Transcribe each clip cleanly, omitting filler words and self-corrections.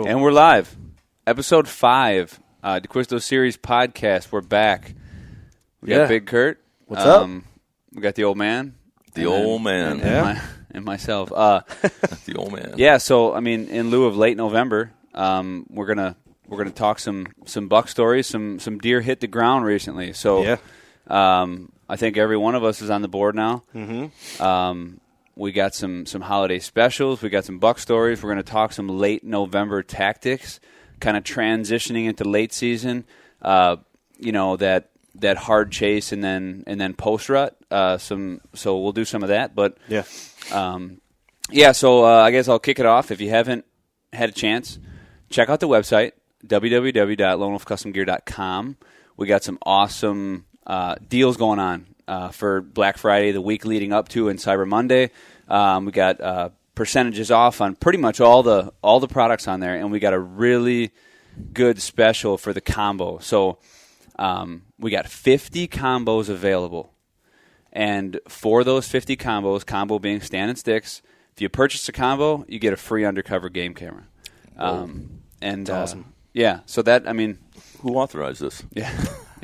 Cool. And we're live. Episode 5, Dacquisto Series Podcast. We're back. We got Big Kurt. What's up? We got the old man. And myself. The old man. Yeah, so, I mean, in lieu of late November, we're gonna talk some buck stories. Some deer hit the ground recently. So I think every one of us is on the board now. Mm-hmm. We got some holiday specials. We got some buck stories. We're going to talk some late November tactics, kind of transitioning into late season. That hard chase and then post rut. So we'll do some of that. But So I guess I'll kick it off. If you haven't had a chance, check out the website www.lonewolfcustomgear.com. We got some awesome deals going on. For Black Friday, the week leading up to, and Cyber Monday. We got percentages off on pretty much all the products on there, and we got a really good special for the combo. So we got 50 combos available, and for those 50 combos, combo being stand and sticks, if you purchase a combo, you get a free undercover game camera. That's awesome. So that, I mean, who authorized this? Yeah.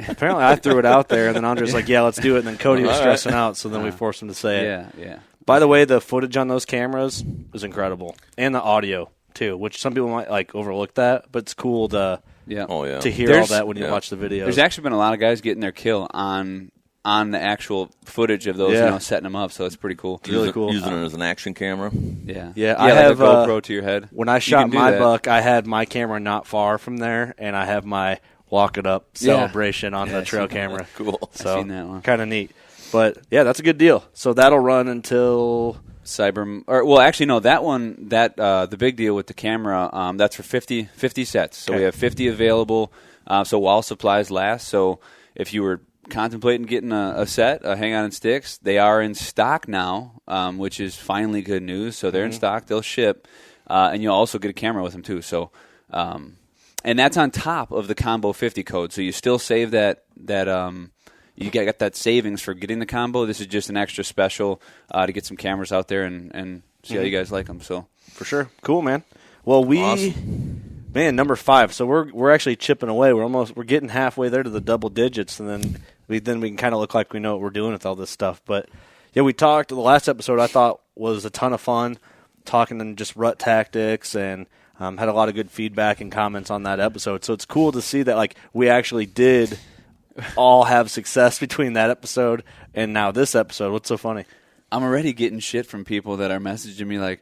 Apparently, I threw it out there, and then Andre's like, "Yeah, let's do it." And then Cody was stressing out, so then we forced him to say it. Yeah. By the way, the footage on those cameras is incredible, and the audio too, which some people might like overlook that, but it's cool to hear all that when you watch the videos. There's actually been a lot of guys getting their kill on the actual footage of those, setting them up. So it's pretty cool. It's really cool. Using it as an action camera. Yeah. I have a GoPro to your head. When I shot my buck, I had my camera not far from there, and I have my walk it up celebration on the trail camera. Cool. So I've seen that one. Kind of neat. But yeah, that's a good deal. So that'll run until that one, the big deal with the camera, that's for 50 sets. So we have 50 available. So while supplies last. So if you were contemplating getting a set, Hang On and Sticks, they are in stock now, which is finally good news. So they're in stock. They'll ship, and you'll also get a camera with them too. So. And that's on top of the Combo 50 code. So you still save that you get that savings for getting the combo. This is just an extra special to get some cameras out there and see how you guys like them. So for sure. Cool, man. Well, number 5. So we're actually chipping away. We're getting halfway there to the double digits, and then we can kind of look like we know what we're doing with all this stuff. But yeah, we talked the last episode. I thought was a ton of fun talking and just rut tactics and. Had a lot of good feedback and comments on that episode. So it's cool to see that we actually did all have success between that episode and now this episode. What's so funny? I'm already getting shit from people that are messaging me like,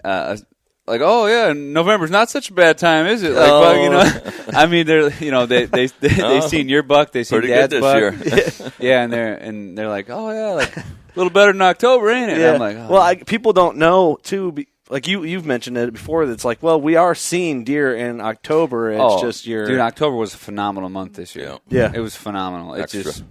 oh yeah, November's not such a bad time, is it? I mean, they're they seen your buck, they seen Dad's buck this year. and they're like, oh yeah, a little better than October, ain't it? Yeah. And I'm like, well, people don't know too. Like you've mentioned it before. It's like, well, we are seeing deer in October. It's just dude, October was a phenomenal month this year. Yeah, it was phenomenal. It's just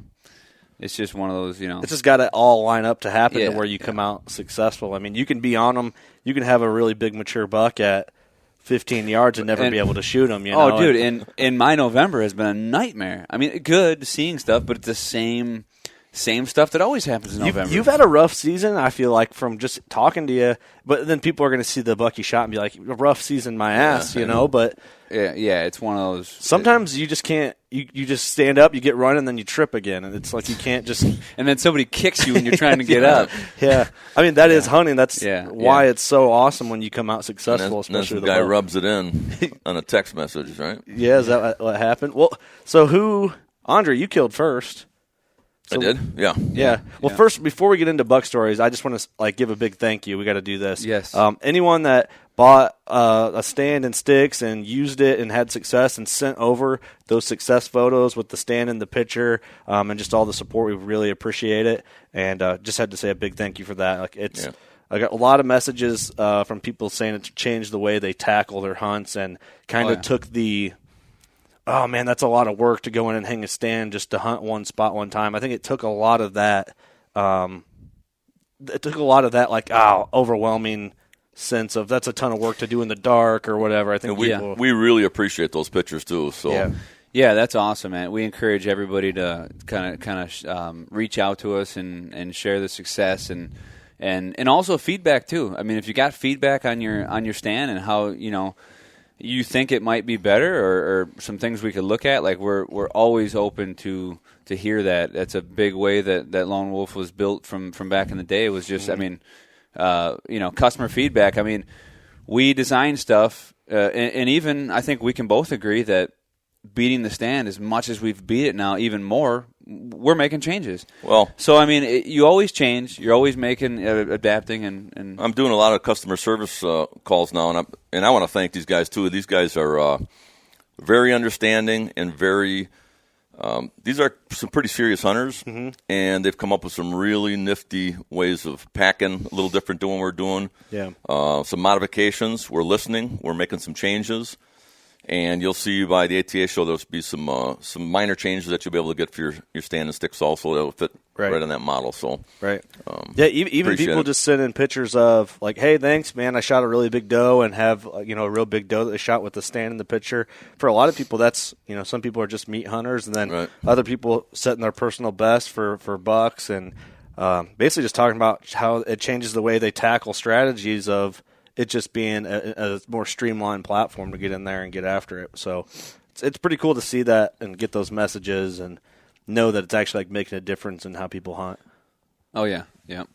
one of those, It's just got to all line up to happen to where you come out successful. I mean, you can be on them. You can have a really big mature buck at 15 yards and never be able to shoot them. Oh, dude, in my November has been a nightmare. I mean, good seeing stuff, but it's the same stuff that always happens in November. You've had a rough season, I feel like, from just talking to you. But then people are going to see the buck you shot and be like, rough season, my ass, But yeah, it's one of those. Sometimes you just can't. You just stand up, you get running, and then you trip again, and it's like you can't just. And then somebody kicks you when you're trying to get up. Yeah, I mean that is hunting. That's why it's so awesome when you come out successful. Especially the guy rubs it in on a text message, right? Yeah, is that what happened? Well, so Andre, you killed first. So, I did, yeah. Well, first, before we get into buck stories, I just want to give a big thank you. We got to do this. Yes. Anyone that bought a stand and sticks and used it and had success and sent over those success photos with the stand and the picture and just all the support, we really appreciate it. And just had to say a big thank you for that. I got a lot of messages from people saying it changed the way they tackle their hunts and kind of took the. Oh, man, that's a lot of work to go in and hang a stand just to hunt one spot one time. I think it took a lot of that. Overwhelming sense of that's a ton of work to do in the dark or whatever. I think we really appreciate those pictures too. So yeah, that's awesome, man. We encourage everybody to kind of reach out to us and share the success and also feedback too. I mean, if you got feedback on your stand and how you think it might be better, or some things we could look at, like we're always open to hear that. That's a big way that Lone Wolf was built from back in the day. It was just, I mean, customer feedback. I mean, we design stuff, and even I think we can both agree that beating the stand as much as we've beat it now, even more, we're making changes. Well, so I mean, you always change. You're always making, adapting, and I'm doing a lot of customer service calls now, and I want to thank these guys too. These guys are very understanding and very. These are some pretty serious hunters, and they've come up with some really nifty ways of packing, a little different than what we're doing. Yeah. Some modifications. We're listening. We're making some changes. And you'll see by the ATA show there'll be some minor changes that you'll be able to get for your stand and sticks also that'll fit right on that model. So even people just send in pictures of like, hey, thanks, man, I shot a really big doe, and have a real big doe that they shot with the stand in the picture. For a lot of people, that's some people are just meat hunters, and then other people setting their personal best for bucks, and basically just talking about how it changes the way they tackle strategies of it just being a more streamlined platform to get in there and get after it. So it's pretty cool to see that and get those messages and know that it's actually like making a difference in how people hunt. Oh, yeah. Yeah.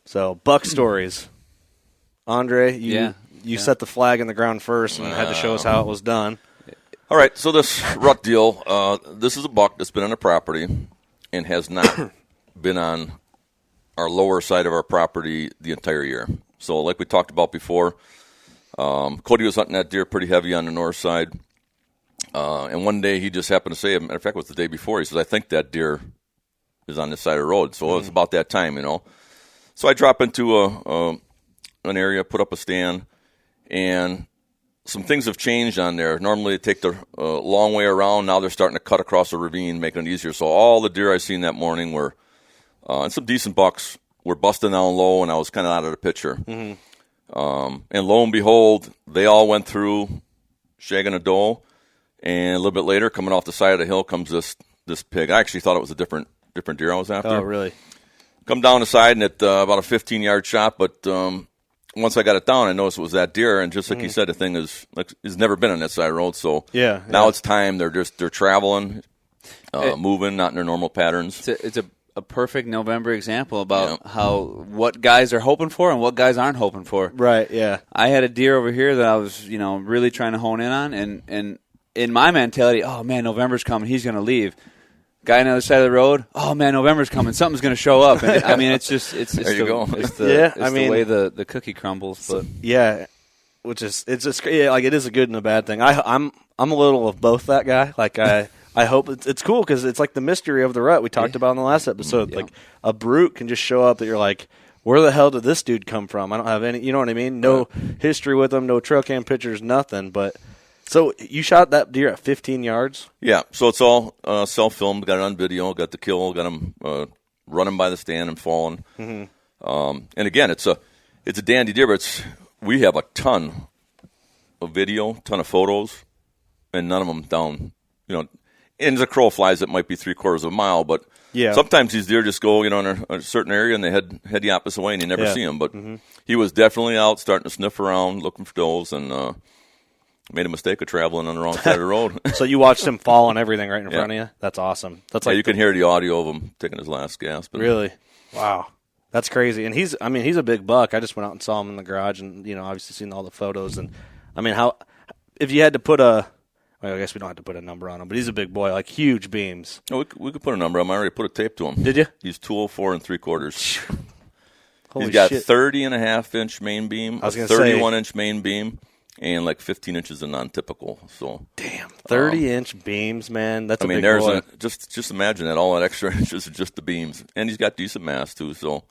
So buck stories. Andre, you set the flag in the ground first and had to show us how it was done. All right, so this rut deal, this is a buck that's been on the property and has not been on our lower side of our property the entire year. So like we talked about before, Cody was hunting that deer pretty heavy on the north side. And one day he just happened to say, as a matter of fact, it was the day before, he says, I think that deer is on this side of the road. So it was about that time, So I drop into an area, put up a stand, and some things have changed on there. Normally they take the long way around. Now they're starting to cut across a ravine, making it easier. So all the deer I seen that morning were, and some decent bucks, were busting down low, and I was kind of out of the picture. And lo and behold, they all went through shagging a doe, and a little bit later, coming off the side of the hill, comes this pig. I actually thought it was a different deer I was after. Oh, really? Come down the side, and at about a 15-yard shot, but once I got it down, I noticed it was that deer, and just like you said, the thing has never been on that side of the road, so now it's time. They're traveling, moving, not in their normal patterns. It's a perfect November example about what guys are hoping for and what guys aren't hoping for. Right, yeah. I had a deer over here that I was, really trying to hone in on, and in my mentality, oh man, November's coming, he's going to leave. Guy on the other side of the road, oh man, November's coming, something's going to show up. And I mean, it's there you go. It's the way the cookie crumbles. But which is it is a good and a bad thing. I'm a little of both that guy. Like I hope it's cool because it's like the mystery of the rut we talked about in the last episode. Like a brute can just show up that you're like, where the hell did this dude come from? I don't have any, you know what I mean? No history with him, no trail cam pictures, nothing. But so you shot that deer at 15 yards? Yeah. So it's all self-filmed. Got it on video. Got the kill. Got him running by the stand and falling. And again, it's a dandy deer, but we have a ton of video, ton of photos, and none of them down. And as a crow flies, it might be 3/4 of a mile, but sometimes these deer just go, in a certain area and they head the opposite way, and you never see them. But he was definitely out, starting to sniff around, looking for does, and made a mistake of traveling on the wrong side of the road. So you watched him fall and everything right in front of you? That's awesome. That's you can hear the audio of him taking his last gasp. Really? Wow. That's crazy. And he's a big buck. I just went out and saw him in the garage, and obviously seen all the photos. And I mean, if you had to put I guess we don't have to put a number on him, but he's a big boy, like huge beams. Oh, we could put a number on him. I already put a tape to him. Did you? He's 204 3/4. Holy He's got shit. 30.5-inch main beam, a 31-inch main beam, and like 15 inches of non-typical. So damn, 30-inch beams, man. That's a big boy. Just imagine that all that extra inches are just the beams, and he's got decent mass too. So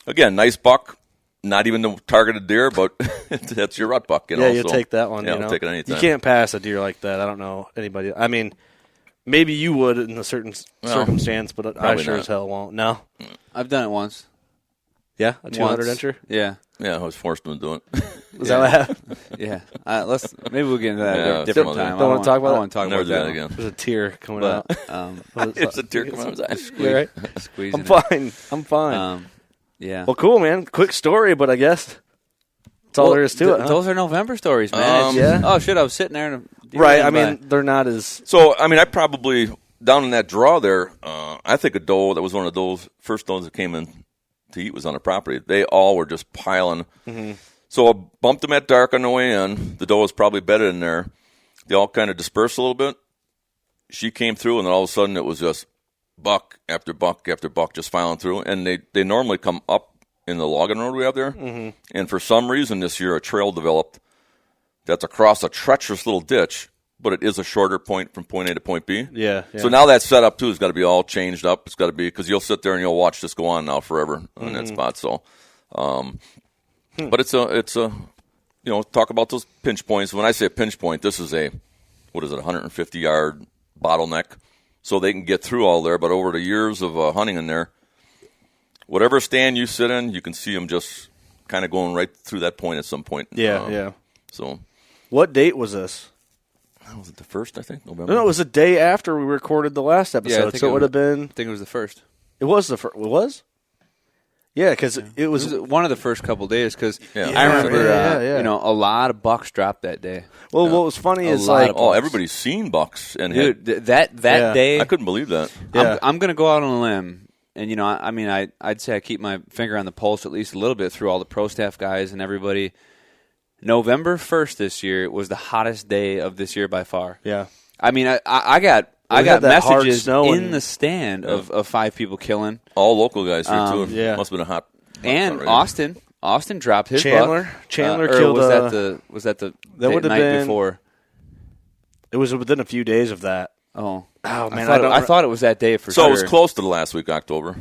again, nice buck. Not even the targeted deer, but that's your rut buck. Yeah, you'll take that one. Yeah, I'll take it anytime. You can't pass a deer like that. I don't know anybody. I mean, maybe you would in a certain circumstance, but I sure as hell won't. No? I've done it once. Yeah? A 200-incher? Yeah. Yeah, I was forced into doing it. Was that what happened? Yeah. Maybe we'll get into that at a different time. Don't want to talk about it? I don't want to talk Never about do that that again. There's a tear coming out. There's a tear coming out of his eye. Yeah, right? Squeezing I'm fine. Yeah. Well, cool, man. Quick story, but I guess That's all there is to it. Huh? Those are November stories, man. Yeah. Oh shit! I was sitting there. Right. I mean, they're not as. So I mean, I probably down in that draw there. I think a doe that was one of those first does that came in to eat was on the property. They all were just piling. Mm-hmm. So I bumped them at dark on the way in. The doe was probably bedded in there. They all kind of dispersed a little bit. She came through, and then all of a sudden it was just buck after buck after buck just filing through. And they normally come up in the logging road we have there. Mm-hmm. And for some reason this year a trail developed that's across a treacherous little ditch, but it is a shorter point from point A to point B. Yeah. So now that setup, too, has got to be all changed up. It's got to be, because you'll sit there and you'll watch this go on now forever on that spot. So, but it's a, talk about those pinch points. When I say a pinch point, this is a 150-yard bottleneck. So they can get through all there. But over the years of hunting in there, whatever stand you sit in, you can see them just kind of going right through that point at some point. Yeah. So, what date was this? Was it the first, I think? November? No, it was the day after we recorded the last episode. Yeah, so it would have been. I think it was the first. It was the first. It was? Yeah, because it was one of the first couple days. Because Yeah. I remember, Yeah. a lot of bucks dropped that day. Well, what was funny is lot like, of bucks. everybody's seen bucks and Dude, that day, I couldn't believe that. Yeah. I'm going to go out on a limb, and I'd say I keep my finger on the pulse at least a little bit through all the pro staff guys and everybody. November 1st this year was the hottest day of this year by far. Yeah. I mean, I got messages in the stand of 5 people killing. All local guys here too. Yeah. Must have been a hot And right Austin dropped his Chandler. buck. Chandler or killed. Was that the that would have night been before? It was within a few days of that. Oh man, I thought it was that day for So sure. it was close to the last week, October.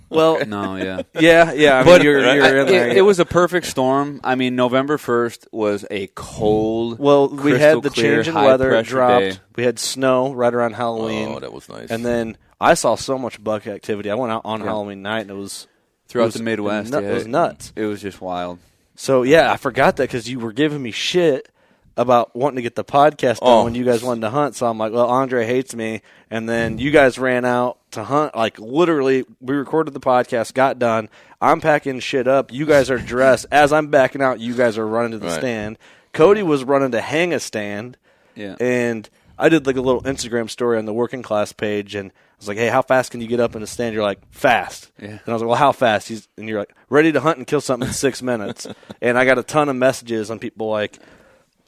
Well, No, yeah. yeah. I mean, But you're in there. it was a perfect storm. I mean, November 1st was a cold, Well, we had the crystal-clear, change in weather. It high-pressure dropped. day. We had snow right around Halloween. Oh, that was nice. And then I saw so much buck activity. I went out on Halloween night, and it was Throughout the Midwest. It was nuts. It was just wild. So, yeah, I forgot that because you were giving me shit about wanting to get the podcast done when you guys wanted to hunt. So I'm like, well, Andre hates me. And then you guys ran out to hunt. Like, literally, we recorded the podcast, got done. I'm packing shit up. You guys are dressed. As I'm backing out, you guys are running to the stand. Cody was running to hang a stand. Yeah. And I did like a little Instagram story on the Working Class page, and I was like, hey, how fast can you get up in a stand? You're like, fast. Yeah. And I was like, well, how fast? And you're like, ready to hunt and kill something in 6 minutes. And I got a ton of messages on people like,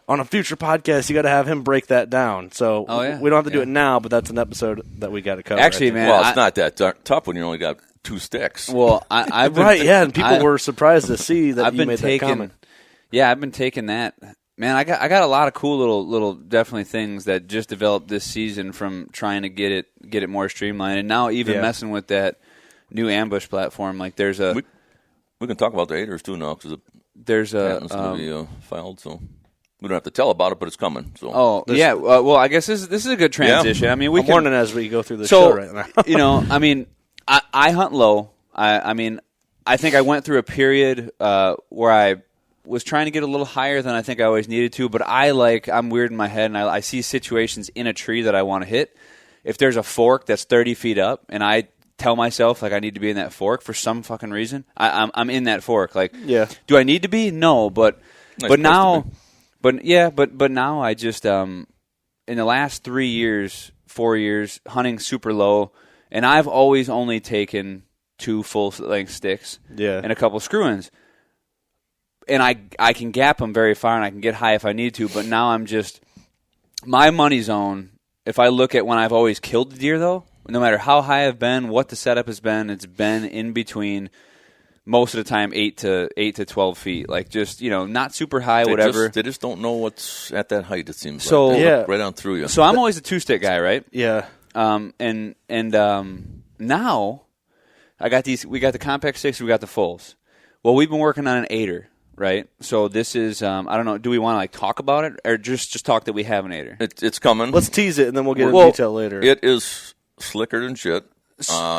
on a future podcast, you got to have him break that down. So we don't have to do it now, but that's an episode that we got to cover. Actually, man, well, it's not that tough when you only got 2 sticks. Well, I've been, and people were surprised to see that you made that comment. Yeah, I've been taking that. Man, I got a lot of cool little definitely things that just developed this season from trying to get it more streamlined, and now even messing with that new ambush platform. Like there's a we can talk about the haters too now because there's a patent's going to be filed, so we don't have to tell about it, but it's coming. So well, I guess this is a good transition. Yeah. I mean, I'm warning as we go through the show right now. I mean, I hunt low. I mean, I think I went through a period where I was trying to get a little higher than I think I always needed to, but I'm weird in my head, and I see situations in a tree that I want to hit. If there's a fork that's 30 feet up, and I tell myself like I need to be in that fork for some fucking reason, I'm in that fork. Like, do I need to be? No, but now I just in the last 3 years, 4 years, hunting super low, and I've always only taken 2 full-length sticks and a couple screw-ins. And I can gap them very far, and I can get high if I need to, but now I'm just – my money zone, if I look at when I've always killed the deer, though, no matter how high I've been, what the setup has been, it's been in between most of the time 8 to 12 feet. Like just, not super high, whatever. They just don't know what's at that height, it seems so, like. They look right on through you. So I'm always a 2-stick guy, right? Yeah. And now we got the compact sticks, we got the fulls. Well, we've been working on an 8er, right? So this is I don't know. Do we want to talk about it, or just talk that we have an 8er? It's coming. Let's tease it, and then we'll get into detail later. It is slicker than shit.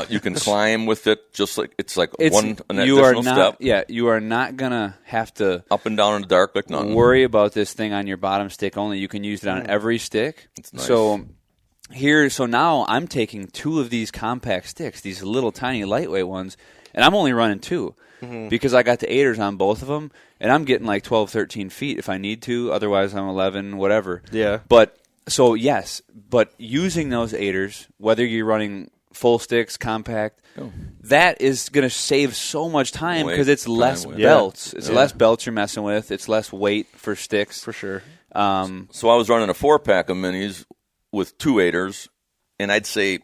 You can climb with it, just like it's an additional step. Yeah, you are not gonna have to up and down in the dark like nothing. Worry about this thing on your bottom stick only. You can use it on every stick. It's nice. So now I'm taking 2 of these compact sticks, these little tiny lightweight ones, and I'm only running 2 because I got the 8ers on both of them, and I'm getting like 12, 13 feet if I need to. Otherwise, I'm 11, whatever. Yeah. But so yes, but using those 8ers, whether you're running full sticks, compact, that is going to save so much time because it's less belts. It's less belts you're messing with. It's less weight for sticks. For sure. So I was running a 4-pack of minis with 2 8ers, and I'd say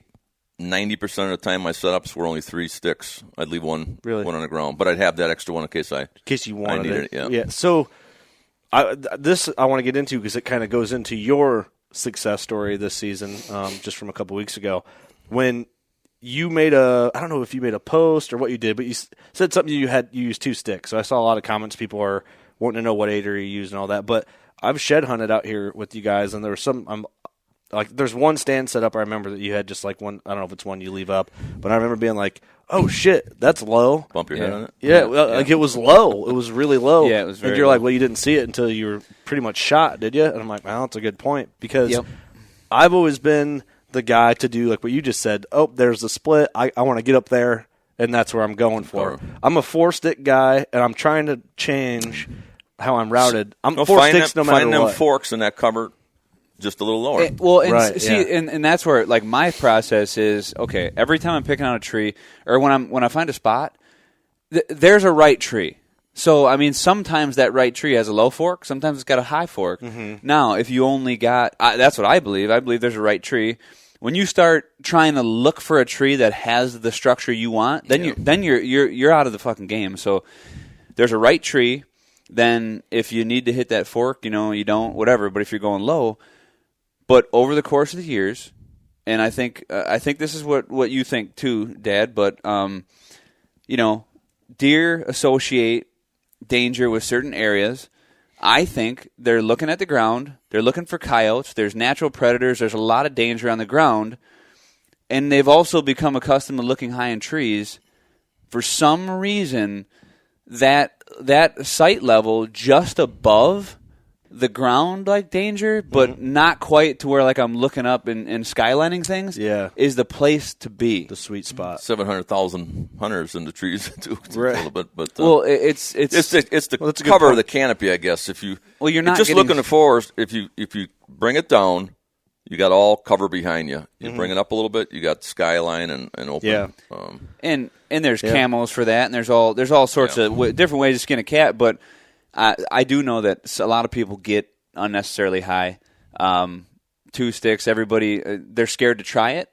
90% of the time my setups were only 3 sticks. I'd leave one on the ground, but I'd have that extra one in case you wanted it. Yeah. So I want to get into because it kind of goes into your success story this season, just from a couple weeks ago, when you made I don't know if you made a post or what you did, but you said something you used 2 sticks. So I saw a lot of comments. People are wanting to know what 8er you used and all that. But I've shed hunted out here with you guys, and there was some. There's one stand set up I remember that you had just like one. I don't know if it's one you leave up, but I remember being like, "Oh shit, that's low." Bump your head on it. Yeah, like it was low. It was really low. Yeah, it was very And you're low. like, "Well, you didn't see it until you were pretty much shot, did you?" And I'm like, "Well, that's a good point because I've always been the guy to do like what you just said. Oh, there's a split. I want to get up there, and that's where I'm going for. I'm a 4-stick guy, and I'm trying to change how I'm routed. I'm 4 sticks no matter find what. them forks in that cover just a little lower. And that's where like my process is. Okay, every time I'm picking out a tree, or when I find a spot, there's a right tree. So I mean, sometimes that right tree has a low fork. Sometimes it's got a high fork. Now, if you only got, that's what I believe. I believe there's a right tree. When you start trying to look for a tree that has the structure you want, then you're out of the fucking game. So there's a right tree. Then if you need to hit that fork, you don't, whatever. But if you're going low, but over the course of the years, and I think this is what you think too, Dad. But deer associate danger with certain areas. I think they're looking at the ground. They're looking for coyotes. There's natural predators. There's a lot of danger on the ground. And they've also become accustomed to looking high in trees. For some reason, that sight level just above the ground like danger, but not quite to where like I'm looking up and skylining things, is the place to be. The sweet spot. 700,000 hunters in the trees too, right. a little bit, but it's the cover of the canopy, I guess. If you're just looking for, if you bring it down, you got all cover behind you. You bring it up a little bit, you got skyline and open. Yeah. And there's camos for that, and there's all sorts of different ways to skin a cat, but I do know that a lot of people get unnecessarily high. 2 sticks, everybody, they're scared to try it.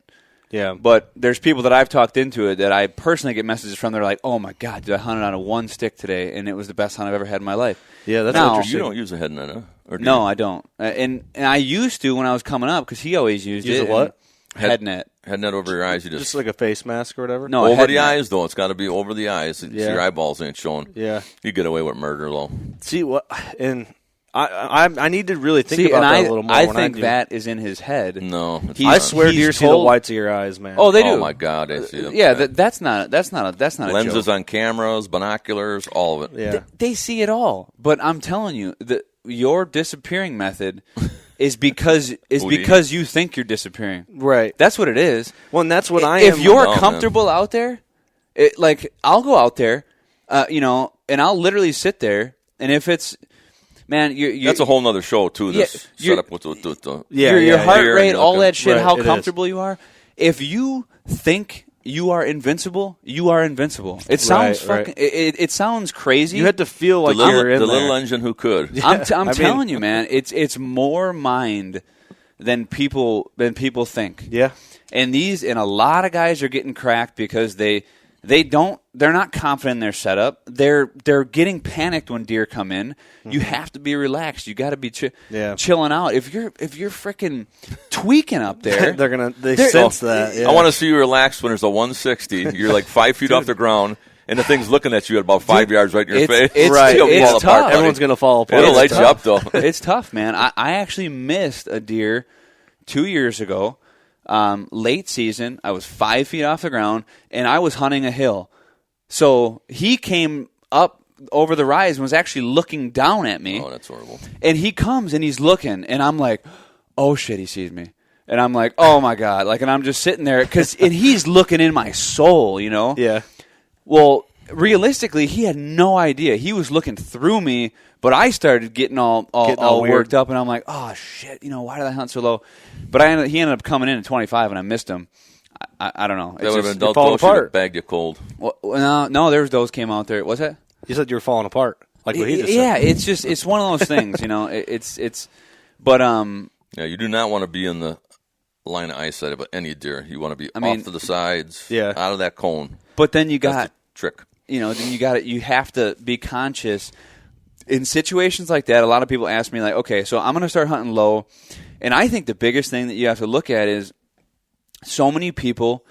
Yeah. But there's people that I've talked into it that I personally get messages from. They're like, "Oh my God, I hunted on a 1 stick today, and it was the best hunt I've ever had in my life." Yeah, that's now, interesting. You don't use a head net, huh? No, I don't. And I used to when I was coming up because he always used it. Use a what? Head net. Head net over your eyes. You just like a face mask or whatever? No, over the eyes, though. It's got to be over the eyes. So Yeah. your eyeballs ain't showing. Yeah. You get away with murder, though. See, what? And I need to really think about that a little more. I when think I do. that is in his head. No. I swear he's deer see the told- whites of your eyes, man. Oh, they do. Oh, my God. I see them. Yeah, that's not a Lenses joke. on cameras, binoculars, all of it. Yeah. They see it all. But I'm telling you, your disappearing method is because you think you're disappearing. Right. That's what it is. Well, and that's what I am. If you're No, comfortable out there, I'll go out there, and I'll literally sit there, and if it's, man, you That's a whole nother show, too, this you're- setup with the your heart deer rate, and all looking. that shit, Right, how it comfortable you are. If you think you are invincible, you are invincible. It sounds Right, fucking. It sounds crazy. You had to feel like The you're in little there. engine who could. I'm I mean- telling you, man. It's more mind than people think. Yeah. And a lot of guys are getting cracked because they're not confident in their setup. They're getting panicked when deer come in. You have to be relaxed. You got to be chilling out. If you're freaking tweaking up there, they sense that. Yeah. I want to see you relax when there's a 160. You're like 5 feet off the ground, and the thing's looking at you at about 5 yards right in your face. it's Right. You'll it's fall tough. apart, buddy. Everyone's going to fall apart. It'll light you up, though. It's tough, man. I actually missed a deer 2 years ago, late season. I was 5 feet off the ground, and I was hunting a hill. So he came up over the rise and was actually looking down at me. Oh, that's horrible. And he comes and he's looking, and I'm like, oh shit, he sees me. And I'm like, oh my God. And I'm just sitting there, and he's looking in my soul, Yeah. Well, realistically, he had no idea. He was looking through me, but I started getting all worked up, and I'm like, oh, shit, why did I hunt so low? But he ended up coming in at 25, and I missed him. I don't know. That would have been falling apart. Bagged you cold. Well, no, there was those came out there. What's that? You said you were falling apart. Like what he just said. Yeah, it's one of those things, but yeah, you do not want to be in the line of eyesight of any deer. You want to be off to the sides, out of that cone. But then you got That's the trick. Then you have to be conscious in situations like that. A lot of people ask me, like, okay, so I'm going to start hunting low, and I think the biggest thing that you have to look at is so many people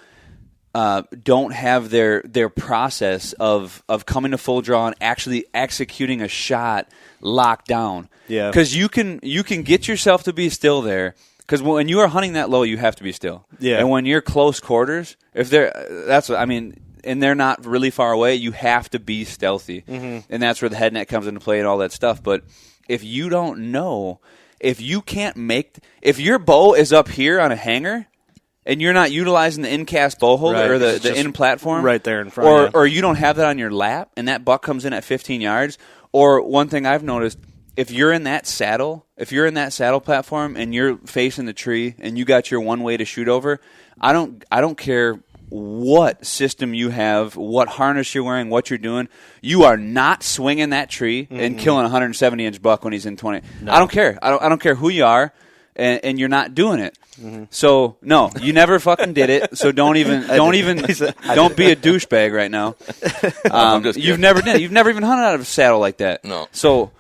don't have their process of coming to full draw and actually executing a shot locked down. Yeah, because you can get yourself to be still there. Because when you are hunting that low, you have to be still. Yeah, and when you're close quarters, and they're not really far away, you have to be stealthy, and that's where the head net comes into play and all that stuff. But if you don't know, if you can't if your bow is up here on a hanger, and you're not utilizing the in-cast bow holder or the in-platform, right there in front, or you don't have that on your lap, and that buck comes in at 15 yards, or one thing I've noticed, if you're in that saddle platform and you're facing the tree and you got your one way to shoot over, I don't care what system you have, what harness you're wearing, what you're doing, you are not swinging that tree and killing a 170-inch buck when he's in 20. No. I don't care. I don't care who you are, and you're not doing it. So no, you never fucking did it. So don't be a douchebag right now. You've never even hunted out of a saddle like that. No. So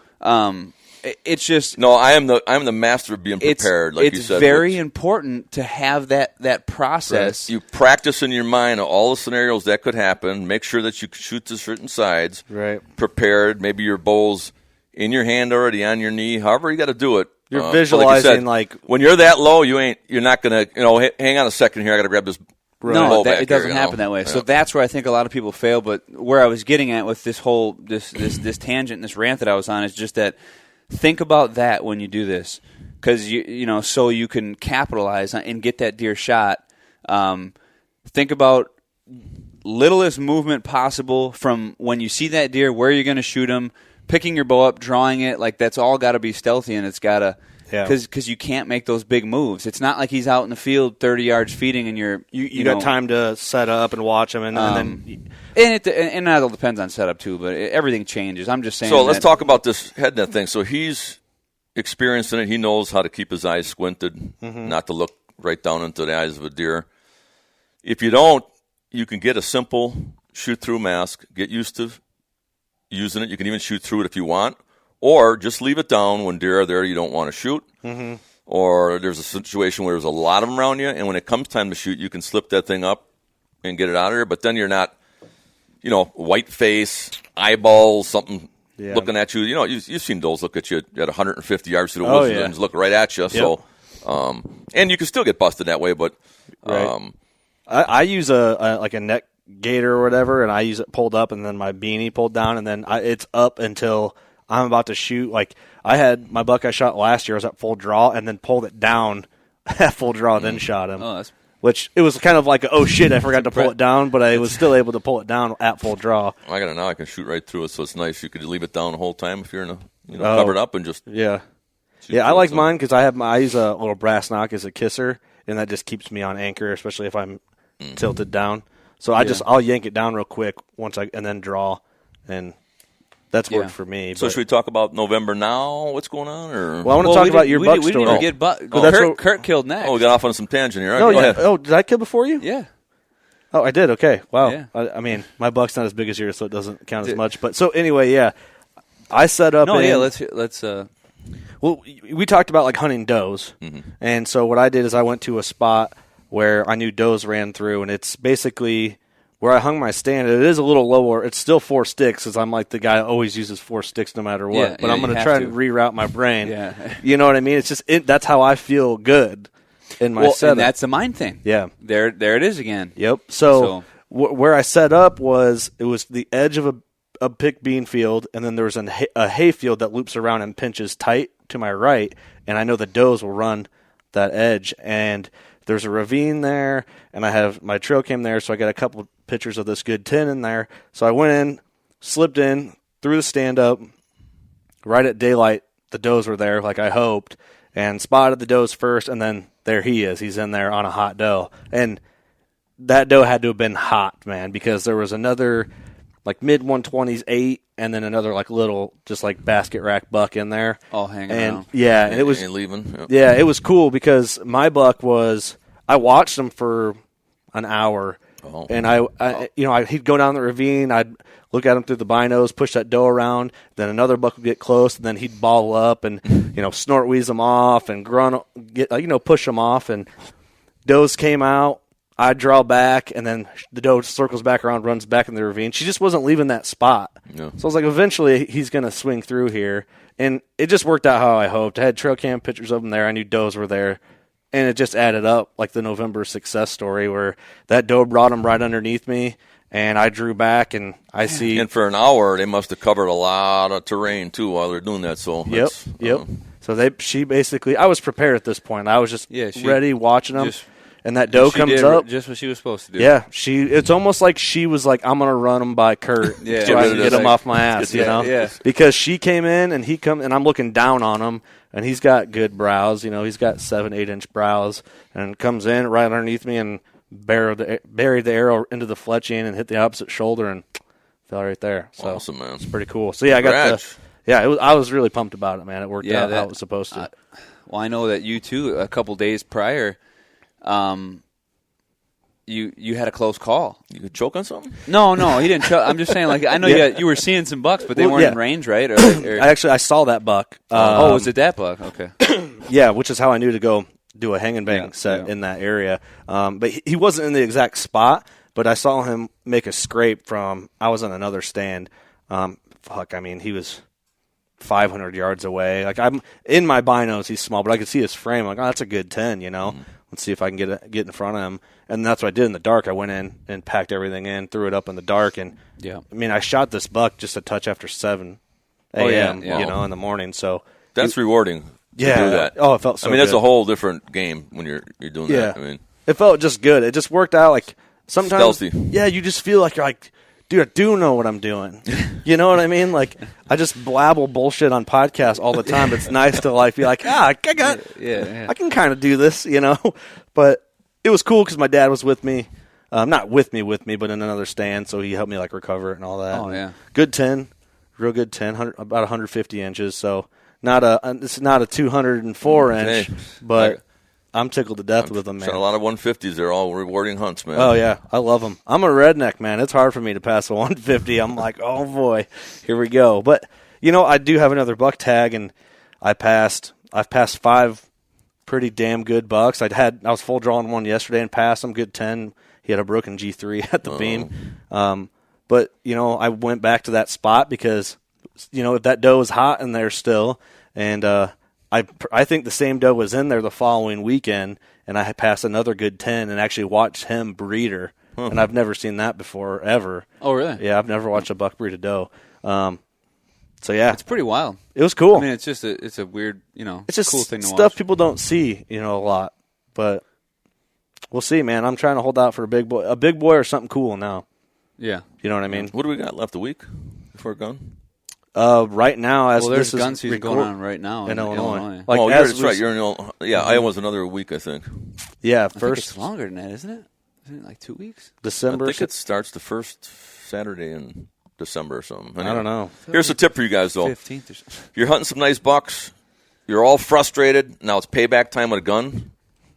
it's just no. I am the master of being prepared. Like you said, it's very important to have that process. Right. You practice in your mind all the scenarios that could happen. Make sure that you shoot to certain sides. Right. Prepared. Maybe your bow's in your hand already, on your knee. However you got to do it. You're visualizing like when you're that low, you're not gonna hang on a second here. I got to grab this. No, it doesn't happen that way. Yeah. So that's where I think a lot of people fail. But where I was getting at with this whole this tangent, and this rant that I was on, is just that think about that when you do this, because so you can capitalize and get that deer shot. Think about littlest movement possible from when you see that deer, where you're going to shoot him. Picking your bow up, drawing it, like that's all got to be stealthy, and it's got to, because you can't make those big moves. It's not like he's out in the field 30 yards feeding, and you got time to set up and watch him, and that all depends on setup too. But everything changes. I'm just saying. So let's talk about this head net thing. So he's experienced in it. He knows how to keep his eyes squinted, not to look right down into the eyes of a deer. If you don't, you can get a simple shoot-through mask. Get used to using it. You can even shoot through it if you want, or just leave it down when deer are there you don't want to shoot, or there's a situation where there's a lot of them around you, and when it comes time to shoot, you can slip that thing up and get it out of there, but then you're not, white face, eyeballs, something looking at you. You've seen those look at you at 150 yards through the woods and look right at you. Yep. So, and you can still get busted that way, but I use a neck gaiter or whatever, and I use it pulled up and then my beanie pulled down, and then it's up until I'm about to shoot. Like I had my buck I shot last year, I was at full draw and then pulled it down at full draw, then shot him. Which it was kind of like, oh shit, I forgot to pull it down, but I was still able to pull it down at full draw. I got it now. I can shoot right through it, so it's nice. You could leave it down the whole time if you're in covered up and just I like mine because I use a little brass knock as a kisser, and that just keeps me on anchor, especially if I'm tilted down. So I'll yank it down real quick and then draw, and that's worked for me. So should we talk about November now? What's going on? Or I want to talk about your buck story. We didn't even get Kurt killed next. Oh, we got off on some tangent here. Go ahead. Oh, did I kill before you? Yeah. Oh, I did. Okay. Wow. Yeah. I mean, my buck's not as big as yours, so it doesn't count as much. But so anyway, I set up. Let's. Well, we talked about like hunting does, and so what I did is I went to a spot where I knew does ran through, and it's basically where I hung my stand. It is a little lower. It's still 4 sticks, because I'm like the guy that always uses 4 sticks no matter what. But I'm going to try and reroute my brain. You know what I mean? It's just that's how I feel good in my setup. And that's a mind thing. Yeah. There it is again. Yep. So where I set up was the edge of a pick bean field, and then there was a hay field that loops around and pinches tight to my right, and I know the does will run that edge, and there's a ravine there, and I have my trail cam there, so I got a couple pictures of this good 10 in there. So I went in, slipped in, threw the stand up. Right at daylight, the does were there like I hoped, and spotted the does first, and then there he is. He's in there on a hot doe. And that doe had to have been hot, man, because there was another like mid-120s 8, and then another like little just like basket rack buck in there. All hanging and, around. Yeah, and it was leaving. Yep. Yeah, it was cool because my buck was I watched him for an hour. Oh. And he'd go down the ravine. I'd look at him through the binos, push that doe around. Then another buck would get close, and then he'd ball up and snort wheeze them off and grunt, push them off. And does came out. I'd draw back, and then the doe circles back around, runs back in the ravine. She just wasn't leaving that spot. No. So I was like, eventually he's going to swing through here, and it just worked out how I hoped. I had trail cam pictures of him there. I knew does were there. And it just added up like the November success story where that doe brought him right underneath me, and I drew back, and I see. And for an hour, they must have covered a lot of terrain too while they're doing that. So yep. So she basically, I was prepared at this point. I was just ready watching them, and that doe comes up just what she was supposed to do. Yeah, it's almost like she was like, I'm gonna run him by Kurt, so I can get him off my ass, because she came in and and I'm looking down on him. And he's got good brows, he's got 7-8 inch brows, and comes in right underneath me and buried the arrow into the fletching and hit the opposite shoulder and fell right there. So awesome, man! It's pretty cool. So I got I was really pumped about it, man. It worked out how it was supposed to. Well, I know that you too. A couple days prior, you had a close call. You could choke on something? No, he didn't choke. I'm just saying, like, I know you were seeing some bucks, but they weren't in range, right? Or I saw that buck. Was it that buck? Okay. Yeah, which is how I knew to go do a hang and bang set in that area. But he wasn't in the exact spot, but I saw him make a scrape I was on another stand. He was 500 yards away. Like, I'm in my binos, he's small, but I could see his frame. I'm like, that's a good 10, Mm-hmm. Let's see if I can get in front of him. And that's what I did in the dark. I went in and packed everything in, threw it up in the dark. And, I shot this buck just a touch after 7 a.m., in the morning. So that's rewarding to do that. Oh, it felt so that's good. a whole different game when you're doing that. It felt just good. It just worked out. Like, sometimes, stealthy. Yeah, you just feel like you're like, dude, I do know what I'm doing. You know what I mean? Like, I just blabble bullshit on podcasts all the time. It's nice to like be like, I can kind of do this, But it was cool because my dad was with me, not with me, but in another stand, so he helped me like recover it and all that. Oh yeah, good 10, real good 10, about 150 inches. So it's not a 204 inch, but. I'm tickled to death with them, man. A lot of 150s. They're all rewarding hunts, man. Oh, yeah. I love them. I'm a redneck, man. It's hard for me to pass a 150. I'm like, oh, boy, here we go. But, I do have another buck tag, and I've passed 5 pretty damn good bucks. I was full drawing one yesterday and passed him, good 10. He had a broken G3 at the beam. But, I went back to that spot because, if that doe was hot in there still, and I think the same doe was in there the following weekend, and I had passed another good 10 and actually watched him breed her. And I've never seen that before, ever. Oh, really? Yeah, I've never watched a buck breed a doe. So, yeah. It's pretty wild. It was cool. I mean, it's just it's a weird, it's just cool thing to watch. Stuff people don't see, a lot. But we'll see, man. I'm trying to hold out for a big boy or something cool now. Yeah. You know what I mean? What do we got left, a week before gun? Right now, there's gun season going on right now in Illinois. Like, that's right. You're in Illinois. Yeah, Iowa's another week, I think. Yeah, I think it's longer than that, isn't it? Isn't it like 2 weeks? December. I think it starts the first Saturday in December or something. Anyway, I don't know. Here's a tip for you guys, though. 15th or something. If you're hunting some nice bucks, you're all frustrated. Now it's payback time with a gun.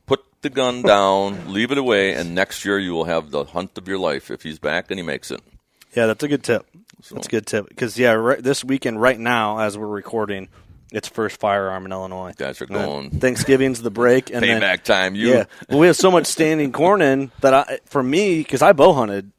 Put the gun down, leave it away, and next year you will have the hunt of your life if he's back and he makes it. Yeah, that's a good tip. That's a good tip. Because, this weekend right now, as we're recording, it's first firearm in Illinois. Guys are going. Thanksgiving's the break. And payback time. Yeah. Well, we have so much standing corn in that for me, because I bow hunted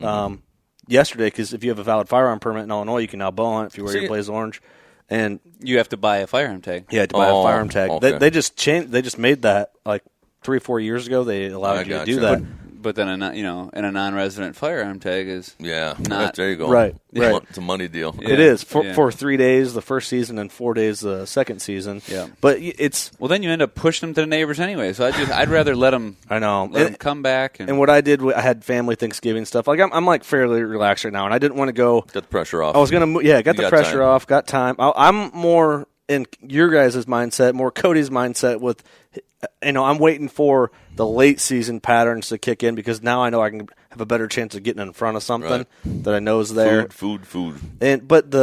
yesterday, because if you have a valid firearm permit in Illinois, you can now bow hunt if you wear your Blaze Orange. And you have to buy a firearm tag. Yeah, to buy a firearm tag. Okay. They just changed. They just made that like 3 or 4 years ago. They allowed you to do that. but then and a non-resident firearm tag is not. There you go. Right. It's a money deal. It is for 3 days the first season and 4 days the second season. Yeah, but it's then you end up pushing them to the neighbors anyway. So I'd rather let them. I know. Let them come back. And what I did, I had family Thanksgiving stuff. Like I'm like fairly relaxed right now, and I didn't want to go. Get the pressure off. I was gonna get the pressure off. Got time. I'm more in your guys' mindset, more Cody's mindset with. I'm waiting for the late season patterns to kick in because now I know I can have a better chance of getting in front of something that I know is there. Food. But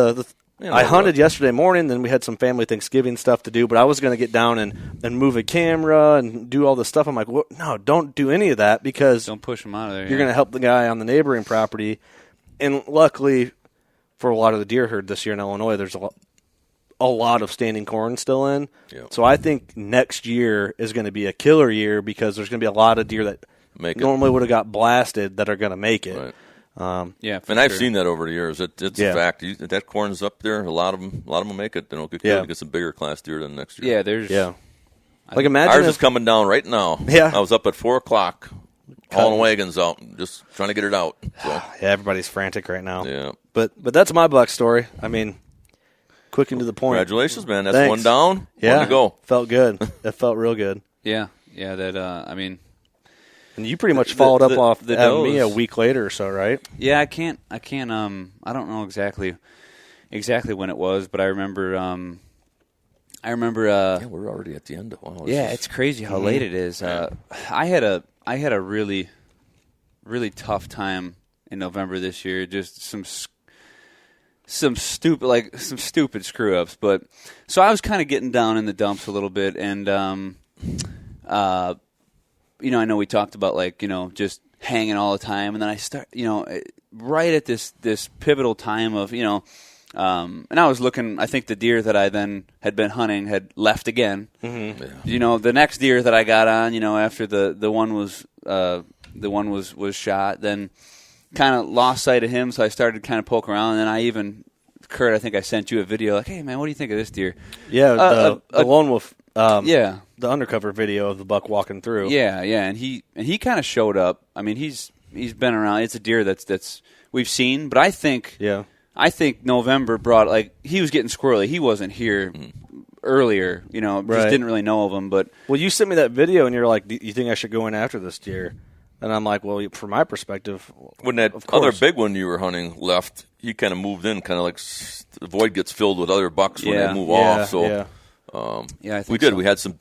I hunted yesterday morning. Then we had some family Thanksgiving stuff to do. But I was going to get down and move a camera and do all this stuff. I'm like, well, no, don't do any of that because don't push them out of there. You're going to help the guy on the neighboring property. And luckily, for a lot of the deer herd this year in Illinois, there's a lot of standing corn still in. Yep. So I think next year is going to be a killer year because there's going to be a lot of deer that normally would have got blasted that are going to make it. Right. And I've seen that over the years. It's a fact. That corn's up there. A lot of them will make it. They don't get killed. Get some bigger class deer than next year. Like imagine ours is coming down right now. Yeah, I was up at 4:00, hauling wagons out, just trying to get it out. So. Everybody's frantic right now. Yeah, but that's my buck story. I mean, quick and to the point. Congratulations, man. That's Thanks. one down. Yeah, one to go. Felt good. That felt real good. Yeah. That I mean. And you pretty much followed up off me a week later or so, right? Yeah, I can't. I don't know exactly when it was, but I remember. Yeah, we're already at the end. It's crazy how late it is. I had a really, really tough time in November this year. Just some stupid screw ups. But so I was kind of getting down in the dumps a little bit, and I know we talked about just hanging all the time, and then I start, right at this pivotal time of, and I was looking. I think the deer that I then had been hunting had left again. Mm-hmm. Yeah. The next deer that I got on, after the one was shot, then kind of lost sight of him. So I started kind of poke around, and then I even Kurt, I think I sent you a video like, hey man, what do you think of this deer? Yeah, the lone wolf. The undercover video of the buck walking through. Yeah, and he kind of showed up. I mean, he's been around. It's a deer that's we've seen, but I think November brought he was getting squirrely. He wasn't here earlier, just didn't really know of him. But you sent me that video, and you're like, "Do you think I should go in after this deer?" And I'm like, "Well, from my perspective, when that other big one you were hunting left, he kind of moved in, kind of like the void gets filled with other bucks when they move off." So. I think we did. So. We had some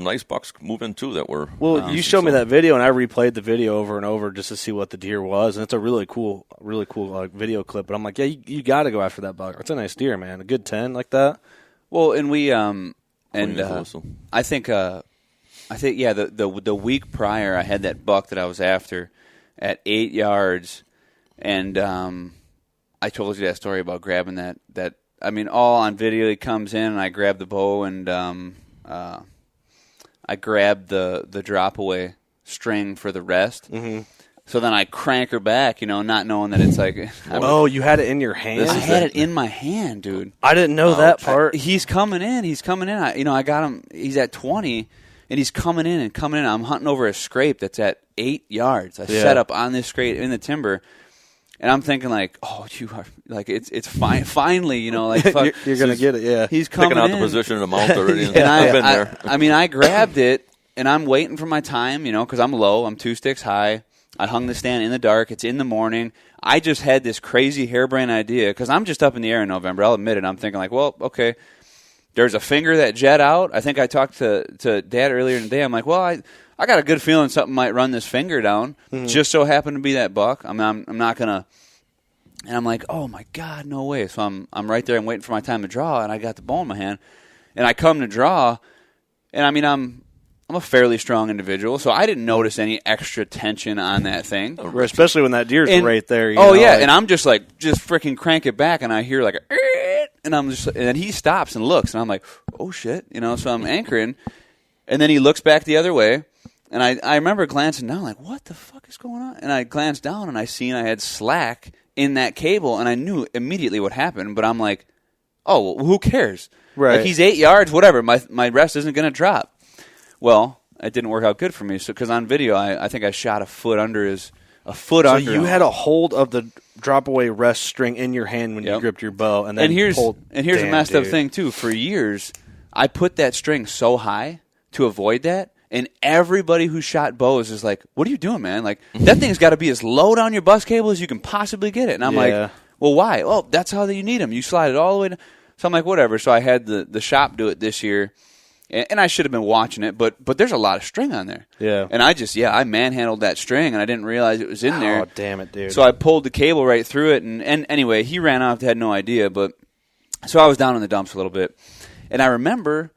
nice bucks move in too that were. Well, you showed me that video, and I replayed the video over and over just to see what the deer was, and it's a really cool video clip. But I'm like, yeah, you got to go after that buck. It's a nice deer, man. A good 10 like that. Well, and we I think the week prior I had that buck that I was after at 8 yards, and I told you that story about grabbing that. I mean, all on video. He comes in, and I grab the bow, and I grab the drop away string for the rest. Mm-hmm. So then I crank her back, not knowing that it's like. You had it in your hand. I had it in my hand, dude. I didn't know that part. He's coming in. I got him. He's at 20, and he's coming in. I'm hunting over a scrape that's at 8 yards. I set up on this scrape in the timber. And I'm thinking you are it's fine. Finally, fuck, you're gonna get it. Yeah, he's coming picking out in. the position of the mouth already. And I've been there. I grabbed it, and I'm waiting for my time, because I'm low. I'm 2 sticks high. I hung the stand in the dark. It's in the morning. I just had this crazy harebrained idea because I'm just up in the air in November. I'll admit it. I'm thinking okay. There's a finger that jet out. I think I talked to Dad earlier in the day. I'm like, I got a good feeling something might run this finger down. Mm-hmm. Just so happened to be that buck. I'm not gonna. And I'm like, oh my God, no way. So I'm right there. I'm waiting for my time to draw, and I got the bow in my hand, and I come to draw, and I'm a fairly strong individual, so I didn't notice any extra tension on that thing, especially when that deer's right there. And I'm just freaking crank it back, and I hear and then he stops and looks, and I'm like, oh shit, So I'm anchoring, and then he looks back the other way. And I remember glancing down, like, what the fuck is going on? And I glanced down, and I seen I had slack in that cable, and I knew immediately what happened. But I'm like, oh, well, who cares? Right. He's 8 yards, whatever. My rest isn't going to drop. Well, it didn't work out good for me. So because on video, I think I shot a foot under. So you had a hold of the drop away rest string in your hand when you gripped your bow, and then here's pulled. a messed up thing too. For years, I put that string so high to avoid that, and everybody who shot bows is like, "What are you doing, man? Like that thing's got to be as low down your bus cable as you can possibly get it." And I'm like, "Well, why? Well, that's how you need them. You slide it all the way down." So I'm like, "Whatever." So I had the shop do it this year. And I should have been watching it, but there's a lot of string on there. Yeah. And I manhandled that string, and I didn't realize it was in there. Oh, damn it, dude. So I pulled the cable right through it, and anyway, he ran off, had no idea. But so I was down in the dumps a little bit. And I remember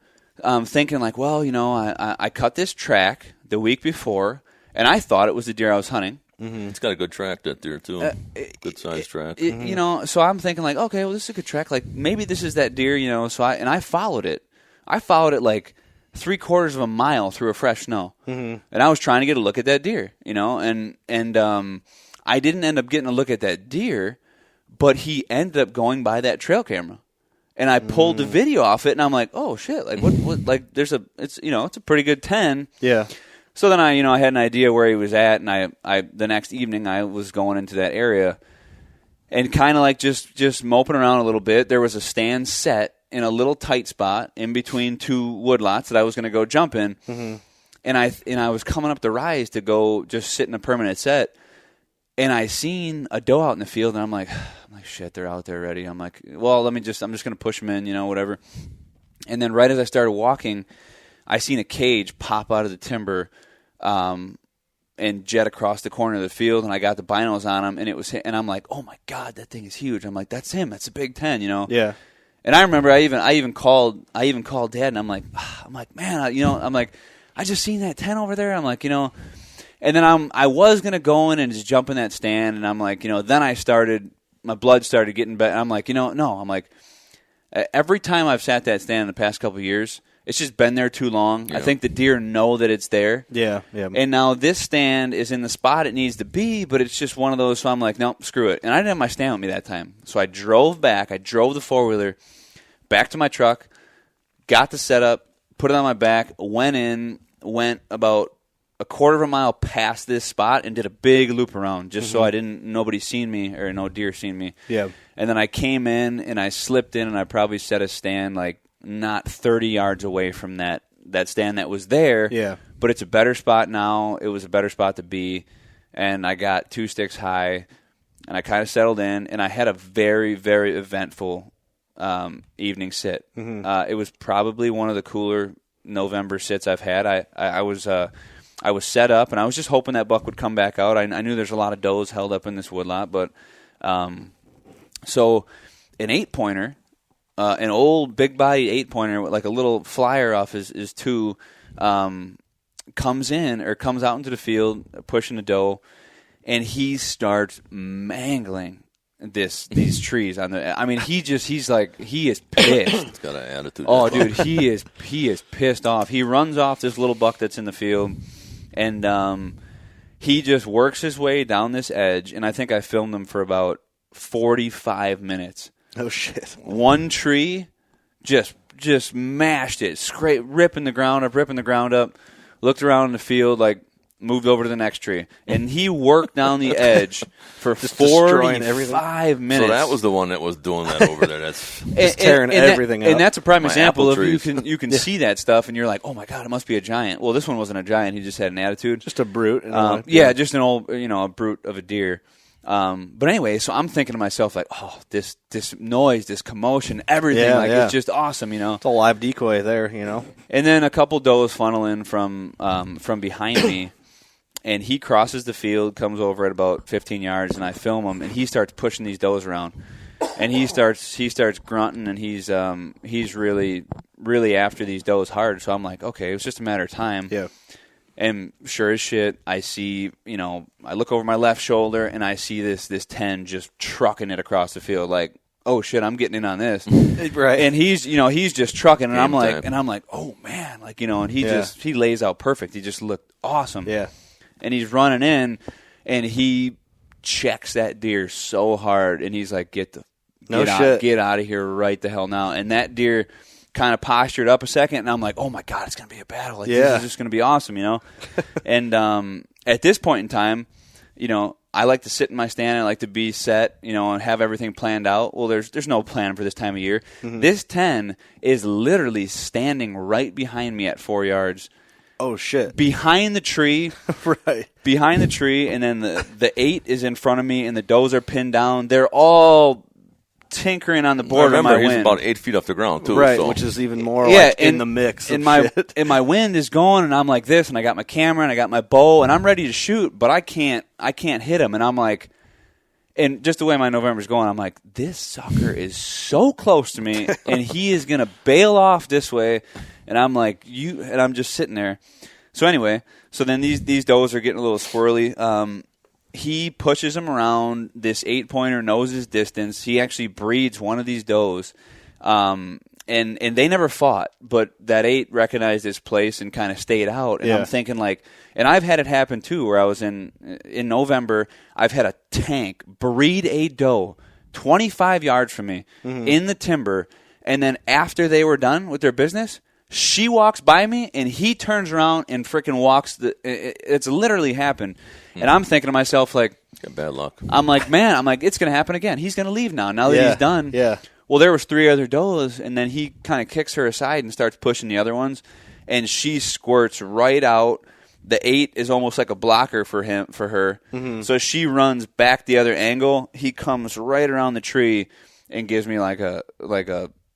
thinking, like, well, I cut this track the week before, and I thought it was the deer I was hunting. Mm-hmm. It's got a good track, that deer, too. Good size track. So I'm thinking, like, okay, well, this is a good track. Like, maybe this is that deer, So I followed it. I followed it like 3/4 of a mile through a fresh snow, and I was trying to get a look at that deer, and I didn't end up getting a look at that deer, but he ended up going by that trail camera, and I pulled the video off it, and I'm like, oh shit, like what like it's a pretty good 10. Yeah. So then I had an idea where he was at, and I the next evening I was going into that area, and kind of like just moping around a little bit. There was a stand set in a little tight spot in between two woodlots that I was going to go jump in, and I was coming up the rise to go just sit in a permanent set, and I seen a doe out in the field, and I'm like, shit, they're out there already. I'm like, well, I'm just going to push them in, whatever. And then right as I started walking, I seen a cage pop out of the timber, and jet across the corner of the field, and I got the binos on him, and I'm like, oh my god, that thing is huge. I'm like, that's him. That's a Big 10, Yeah. And I remember I even called Dad, and I'm like, man, I'm like, I just seen that 10 over there. I'm like, and then I was gonna go in and just jump in that stand, and I'm like, then my blood started getting better. I'm like, no, I'm like, every time I've sat that stand in the past couple of years, it's just been there too long. Yeah. I think the deer know that it's there. Yeah. And now this stand is in the spot it needs to be, but it's just one of those, so I'm like, nope, screw it. And I didn't have my stand with me that time. So I drove back. I drove the four-wheeler back to my truck, got the setup, put it on my back, went about 1/4 of a mile past this spot and did a big loop around just so nobody seen me or no deer seen me. Yeah. And then I came in and I slipped in and I probably set a stand like not 30 yards away from that stand that was there. Yeah. But it's a better spot now. It was a better spot to be. And I got 2 sticks high and I kind of settled in, and I had a very, very eventful evening sit. It was probably one of the cooler November sits I've had. I was set up, and I was just hoping that buck would come back out. I knew there's a lot of does held up in this woodlot, but so an 8-pointer, an old big-bodied 8-pointer with like a little flyer off his 2, comes out into the field pushing a doe, and he starts mangling these trees on the. I mean, he is pissed. He's got an attitude. Oh, dude, he is pissed off. He runs off this little buck that's in the field, and he just works his way down this edge. And I think I filmed him for about 45 minutes. Oh shit! One tree, just mashed it, ripping the ground up. Looked around in the field, like moved over to the next tree, and he worked down the edge for 45 minutes. So that was the one that was doing that over there. That's just tearing everything up. And that's a prime My example of apple you can see that stuff, and you're like, oh my god, it must be a giant. Well, this one wasn't a giant; he just had an attitude, just a brute. Just an old, a brute of a deer. But anyway, so I'm thinking to myself like, oh, this noise, this commotion, everything, it's just awesome, It's a live decoy there, And then a couple does funnel in from behind me, and he crosses the field, comes over at about 15 yards, and I film him, and he starts pushing these does around, and he starts grunting, and he's really really after these does hard. So I'm like, okay, it was just a matter of time. Yeah. And sure as shit, I see, I look over my left shoulder and I see this 10 just trucking it across the field, like, oh shit, I'm getting in on this. Right. And he's just trucking, and I'm like, oh man, and he lays out perfect. He just looked awesome. Yeah. And he's running in, and he checks that deer so hard, and he's like, get out of here right the hell now. And that deer kind of postured up a second, and I'm like, oh my God, it's going to be a battle. Like, this is just going to be awesome, And at this point in time, I like to sit in my stand. I like to be set, and have everything planned out. Well, there's no plan for this time of year. Mm-hmm. This 10 is literally standing right behind me at 4 yards. Oh, shit. Behind the tree. Right. Behind the tree, and then the 8 is in front of me, and the does are pinned down. They're all tinkering on the border of my wind. He's about 8 feet off the ground, too. Right, so. which is even more in the mix of shit. And my wind is going, and I'm like this, and I got my camera, and I got my bow, and I'm ready to shoot, but I can't hit him. And I'm like, and just the way my November's going, I'm like, this sucker is so close to me, and he is going to bail off this way. And I'm like, and I'm just sitting there. So anyway, then these does are getting a little squirrely. He pushes him around. This 8-pointer knows his distance. He actually breeds one of these does, and they never fought. But that 8 recognized his place and kind of stayed out. And I'm thinking and I've had it happen too, where I was in November. I've had a tank breed a doe 25 yards from me in the timber, and then after they were done with their business, she walks by me, and he turns around and freaking walks. It's literally happened. And I'm thinking to myself, like, got bad luck. I'm like, it's going to happen again. He's going to leave now that he's done. Yeah. Well, there was 3 other does, and then he kind of kicks her aside and starts pushing the other ones, and she squirts right out. The 8 is almost like a blocker for her. Mm-hmm. So she runs back the other angle. He comes right around the tree and gives me like a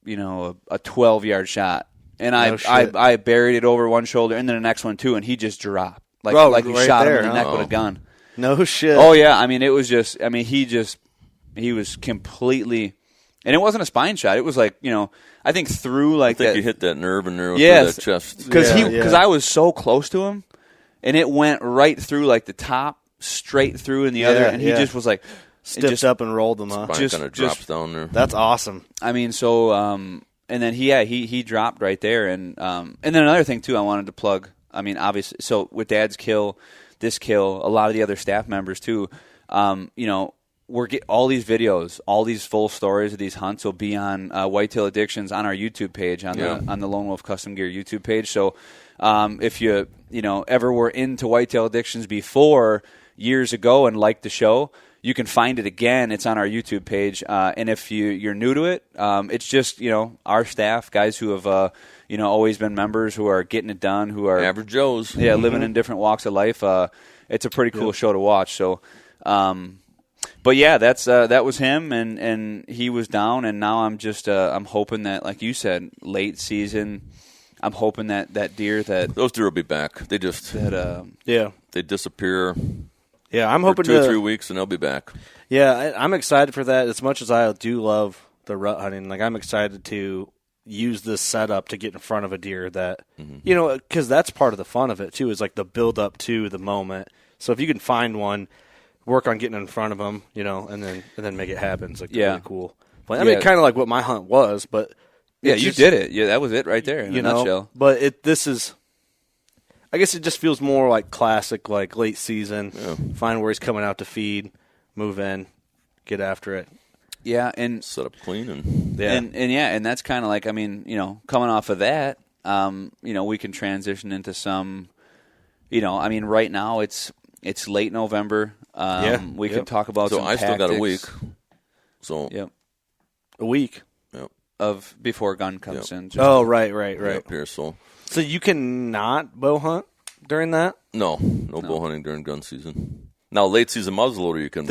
12-yard shot. And I buried it over one shoulder, and then the next one too, and he just dropped. Like you right shot him in the neck with a gun. No shit. Oh, yeah. I mean, it was just, he was completely, and it wasn't a spine shot. It was like, I think through like that. I think you hit that nerve in there with that chest. Because I was so close to him, and it went right through like the top, straight through in the other, and he just was like. Stiffed up and rolled them up. Spine kind of drops down there. That's awesome. I mean, so, and then he dropped right there. And then another thing, too, I wanted to plug. I mean, obviously, so with Dad's kill, this kill, a lot of the other staff members, too, we're all these videos, all these full stories of these hunts will be on Whitetail Addictions on our YouTube page, on the Lone Wolf Custom Gear YouTube page. So if you ever were into Whitetail Addictions before years ago and liked the show, you can find it again. It's on our YouTube page. And if you're new to it, it's just, our staff, guys who have, always been members, who are getting it done, who are average Joes. Yeah, living in different walks of life. It's a pretty cool show to watch. So, but yeah, that was him, and he was down, and now I'm just, I'm hoping that, like you said, late season, I'm hoping that deer those deer will be back. They just, they disappear. Yeah, I'm hoping 2 or 3 weeks, and they'll be back. Yeah, I'm excited for that. As much as I do love the rut hunting, like I'm excited to use this setup to get in front of a deer that, because that's part of the fun of it too. Is like the build up to the moment. So if you can find one, work on getting in front of them, and then make it happen. It's like really cool. But I mean, kind of like what my hunt was, but you did it. Yeah, that was it right there in a nutshell. But this is. I guess it just feels more like classic, like late season. Yeah. Find where he's coming out to feed, move in, get after it. Yeah, and set up clean and and that's kind of like, I mean, coming off of that, we can transition into some, I mean, right now it's late November. We can talk about some tactics. Still got a week. So a week of before gun comes in. Right. Up here, so you can not bow hunt during that? No bow hunting during gun season. Now, late season muzzleloader you can.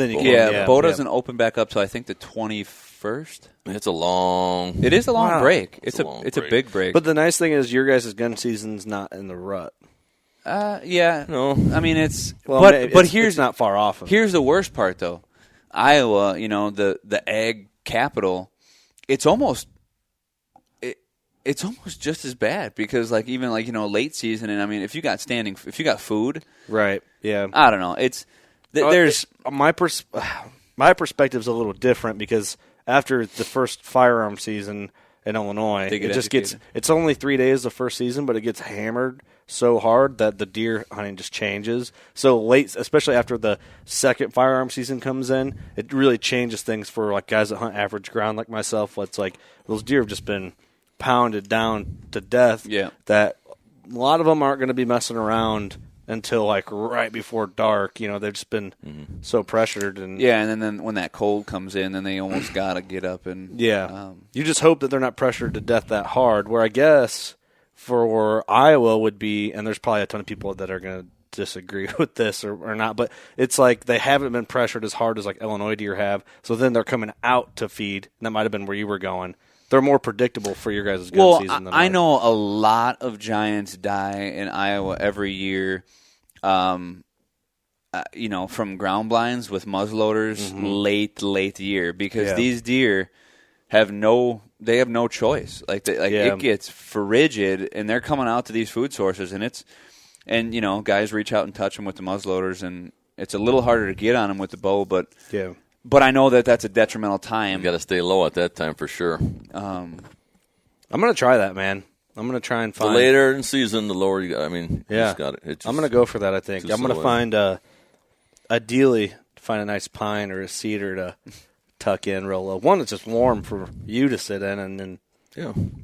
Bow doesn't open back up till I think the 21st. It's a long. It is a long break. It's a big break. But the nice thing is your guys' gun season's not in the rut. Yeah. No. I mean, it's it's not far off of it. Here's the worst part though. Iowa, the ag capital, it's almost just as bad because even late season, and I mean if you got food, right? Yeah, I don't know. It's there's my perspective's a little different because after the first firearm season in Illinois, it just it's only 3 days the first season, but it gets hammered so hard that the deer hunting just changes. So late, especially after the second firearm season comes in, it really changes things for like guys that hunt average ground like myself. It's like those deer have just been pounded down to death. Yeah. That a lot of them aren't going to be messing around until like right before dark. You know, they've just been so pressured. And and then when that cold comes in, then they almost got to get up and you just hope that they're not pressured to death that hard. Where I guess for Iowa would be, and there's probably a ton of people that are going to disagree with this or not, but it's like they haven't been pressured as hard as like Illinois deer have. So then they're coming out to feed. And that might have been where you were going. They're more predictable for your guys' gun season than I know a lot of giants die in Iowa every year, you know, from ground blinds with muzzleloaders late year because these deer have no choice. It gets frigid, and they're coming out to these food sources, and you know, guys reach out and touch them with the muzzleloaders, and it's a little harder to get on them with the bow, but I know that that's a detrimental time. You got to stay low at that time for sure. I'm going to try that, man. I'm going to try and find... The later in season, the lower you got. I mean, you just got it. I'm going to go for that, I think. I'm going to find, ideally, find a nice pine or a cedar to tuck in real low. One that's just warm for you to sit in, and then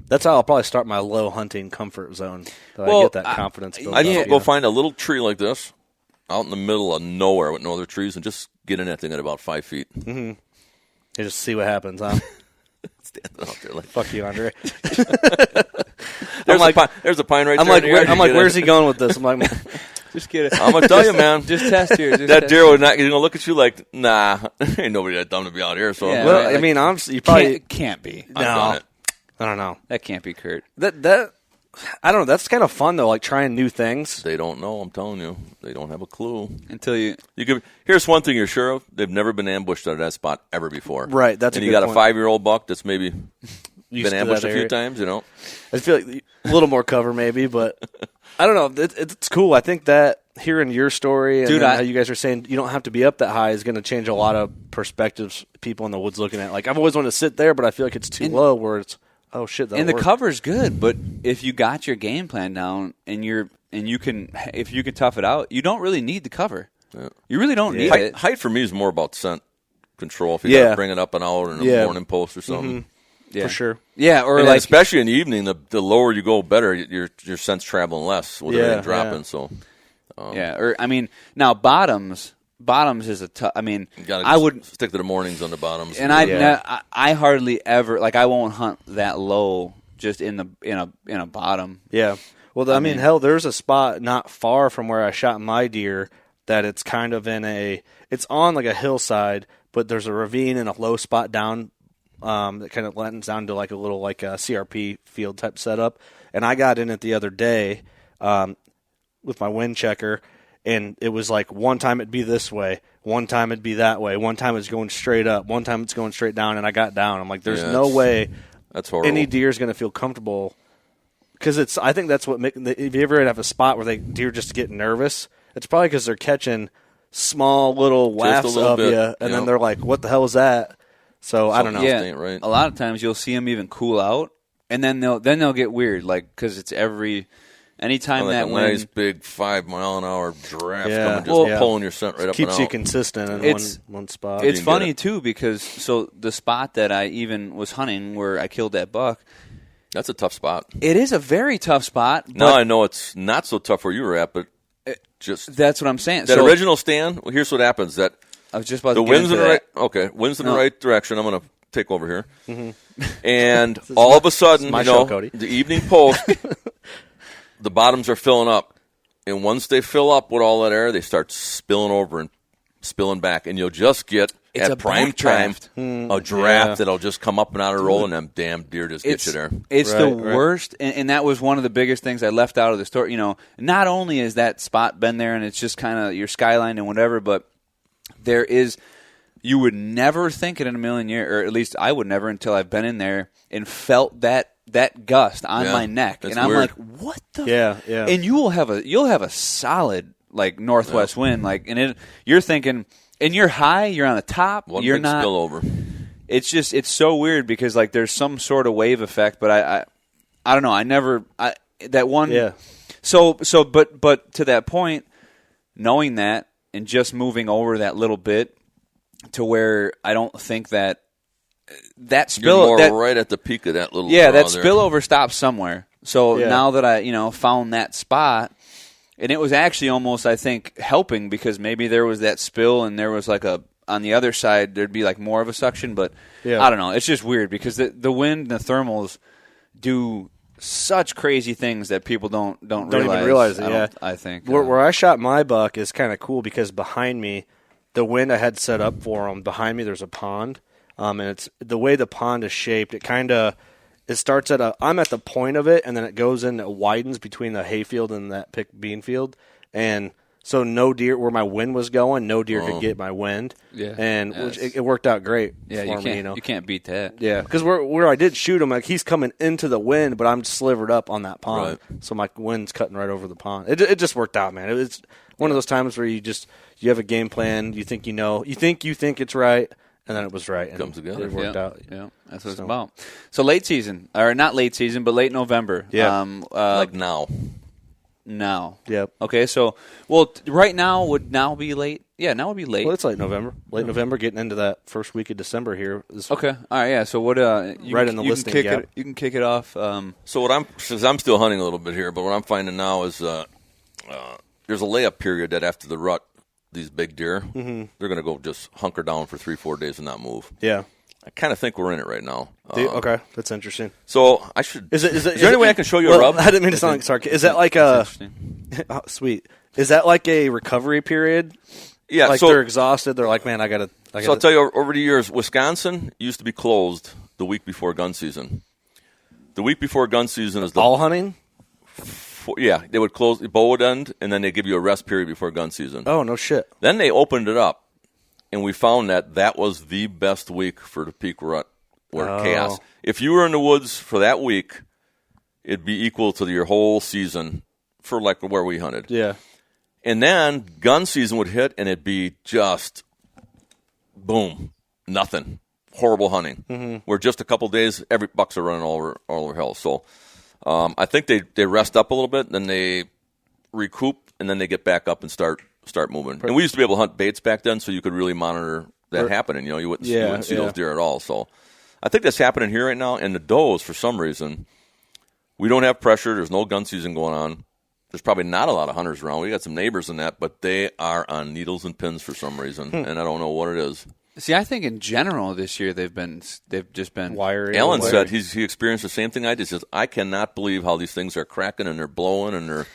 that's how I'll probably start my low hunting comfort zone. I get that confidence built I'd up, go find a little tree like this out in the middle of nowhere with no other trees and just get in that thing at about 5 feet. Mm-hmm. And just see what happens, huh? Standing out there like, fuck you, Andre. there's a pine right there. I'm like, where's he going with this? I'm like, just get it. I'm going to tell you, man. Just test here. That deer would not, he's going to look at you like, nah, ain't nobody that dumb to be out here. So, I mean, honestly, you probably can't be. I've done it. I don't know. That can't be Kurt. That I don't know. That's kind of fun though, like trying new things. They don't know. I'm telling you, they don't have a clue until you. Here's one thing you're sure of: they've never been ambushed at that spot ever before. Right. That's and a you good got point. a 5-year-old buck that's maybe been ambushed a few times. You know, I feel like a little more cover maybe, but I don't know. It's cool. I think that hearing your story and how you guys are saying you don't have to be up that high is going to change a lot of perspectives. People in the woods looking at. Like I've always wanted to sit there, but I feel like it's too low. Where it's oh shit. And the cover's good, but if you got your game plan down and if you can tough it out, you don't really need the cover. Yeah. You really don't need it. Height for me is more about scent control. If you got to bring it up an hour in a morning post or something, for sure. Yeah, or especially in the evening, the lower you go, better your scent's traveling less with everything dropping. Yeah. So or I mean, now bottoms is a tough. I mean, I would stick to the mornings on the bottoms. And I hardly ever I won't hunt that low just in a bottom. Yeah. Well, I mean, hell, there's a spot not far from where I shot my deer that it's kind of it's on like a hillside, but there's a ravine and a low spot down that kind of lends down to like a little like a CRP field type setup. And I got in it the other day with my wind checker. And it was like one time it'd be this way, one time it'd be that way, one time it's going straight up, one time it's going straight down, and I got down. I'm like, there's no way that's horrible. Any deer is going to feel comfortable because I think that's what if you ever have a spot where deer just get nervous, it's probably because they're catching small little wafts of you, and then they're like, what the hell is that? So I don't know. Yeah, right. A lot of times you'll see them even cool out, and then they'll get weird, like because it's anytime like that a wind, nice big 5-mile-an-hour draft coming, just pulling your scent right up keeps and you out. consistent in one spot. It's funny too because the spot that I even was hunting where I killed that buck, that's a tough spot. It is a very tough spot. Now I know it's not so tough where you were at, but that's what I'm saying. That original stand. Well, here's what happens: that I was just about the to wind's in the that. right. Okay, wind's in the right direction. I'm going to take over here, and all of a sudden, the evening post. The bottoms are filling up, and once they fill up with all that air, they start spilling over and spilling back, and you'll just get at prime time a draft that'll just come up and out of roll, and them damn deer just get you there. It's the worst, and that was one of the biggest things I left out of the story. You know, not only is that spot been there, and it's just kind of your skyline and whatever, but there is. You would never think it in a million years, or at least I would never until I've been in there and felt that gust on my neck, and I'm weird. Like, what the? Yeah. And you'll have a solid like northwest wind, like, and you're thinking, and you're high, you're on the top, you're big not spillover. It's so weird because like there's some sort of wave effect, but I don't know. That one. Yeah. So but to that point, knowing that and just moving over that little bit to where I don't think that that spill, you're more right at the peak of that little that there. spillover stops somewhere. So now that I found that spot, and it was actually almost, I think, helping because maybe there was that spill and there was like on the other side there'd be like more of a suction, but I don't know. It's just weird because the wind and the thermals do such crazy things that people don't even realize it. I think where I shot my buck is kind of cool because behind me, the wind I had set up for them. Behind me, there's a pond, and it's the way the pond is shaped. It starts I'm at the point of it, and then it goes in, it widens between the hayfield and that picked bean field, and so no deer where my wind was going, no deer could get my wind, and which it worked out great. For me, you can't beat that. Yeah, because where I did shoot him, like he's coming into the wind, but I'm slivered up on that pond, so my wind's cutting right over the pond. It just worked out, man. It's one of those times where you have a game plan, you think you think it's right. And then it was right. And comes together. It worked out. Yeah, that's what it's about. So late season, or not late season, but late November. Yeah. Like now. Now. Yep. Okay, so, right now would now be late? Yeah, now would be late. Well, it's late November. Late November, getting into that first week of December here. Okay. All right, yeah. So what, right in the listing gap. You can kick it off. So since I'm still hunting a little bit here, but what I'm finding now is there's a layup period that after the rut, these big deer, they're going to go just hunker down for 3-4 days and not move. Yeah. I kind of think we're in it right now. Okay, that's interesting. So I should. Is there any way I can show you a rub? I didn't mean to sound like sarcastic. Is that like a? Oh, sweet. Is that like a recovery period? Yeah. Like they're exhausted. They're like, man, I gotta. So I'll tell you, over the years, Wisconsin used to be closed the week before gun season. The week before gun season is all hunting. They would close. The bow would end, and then they give you a rest period before gun season. Oh, no shit. Then they opened it up, and we found that was the best week for the peak rut or chaos. If you were in the woods for that week, it'd be equal to your whole season for like where we hunted. Yeah. And then gun season would hit, and it'd be just boom, nothing, horrible hunting. Where just a couple days, every bucks are running all over hell. So. I think they rest up a little bit, then they recoup, and then they get back up and start moving. And we used to be able to hunt baits back then, so you could really monitor that happening. You wouldn't see those deer at all. So I think that's happening here right now. And the does, for some reason, we don't have pressure. There's no gun season going on. There's probably not a lot of hunters around. We got some neighbors in that, but they are on needles and pins for some reason, and I don't know what it is. See, I think in general this year they've just been wiry. Alan said he experienced the same thing I did. He says, I cannot believe how these things are cracking and they're blowing and they're.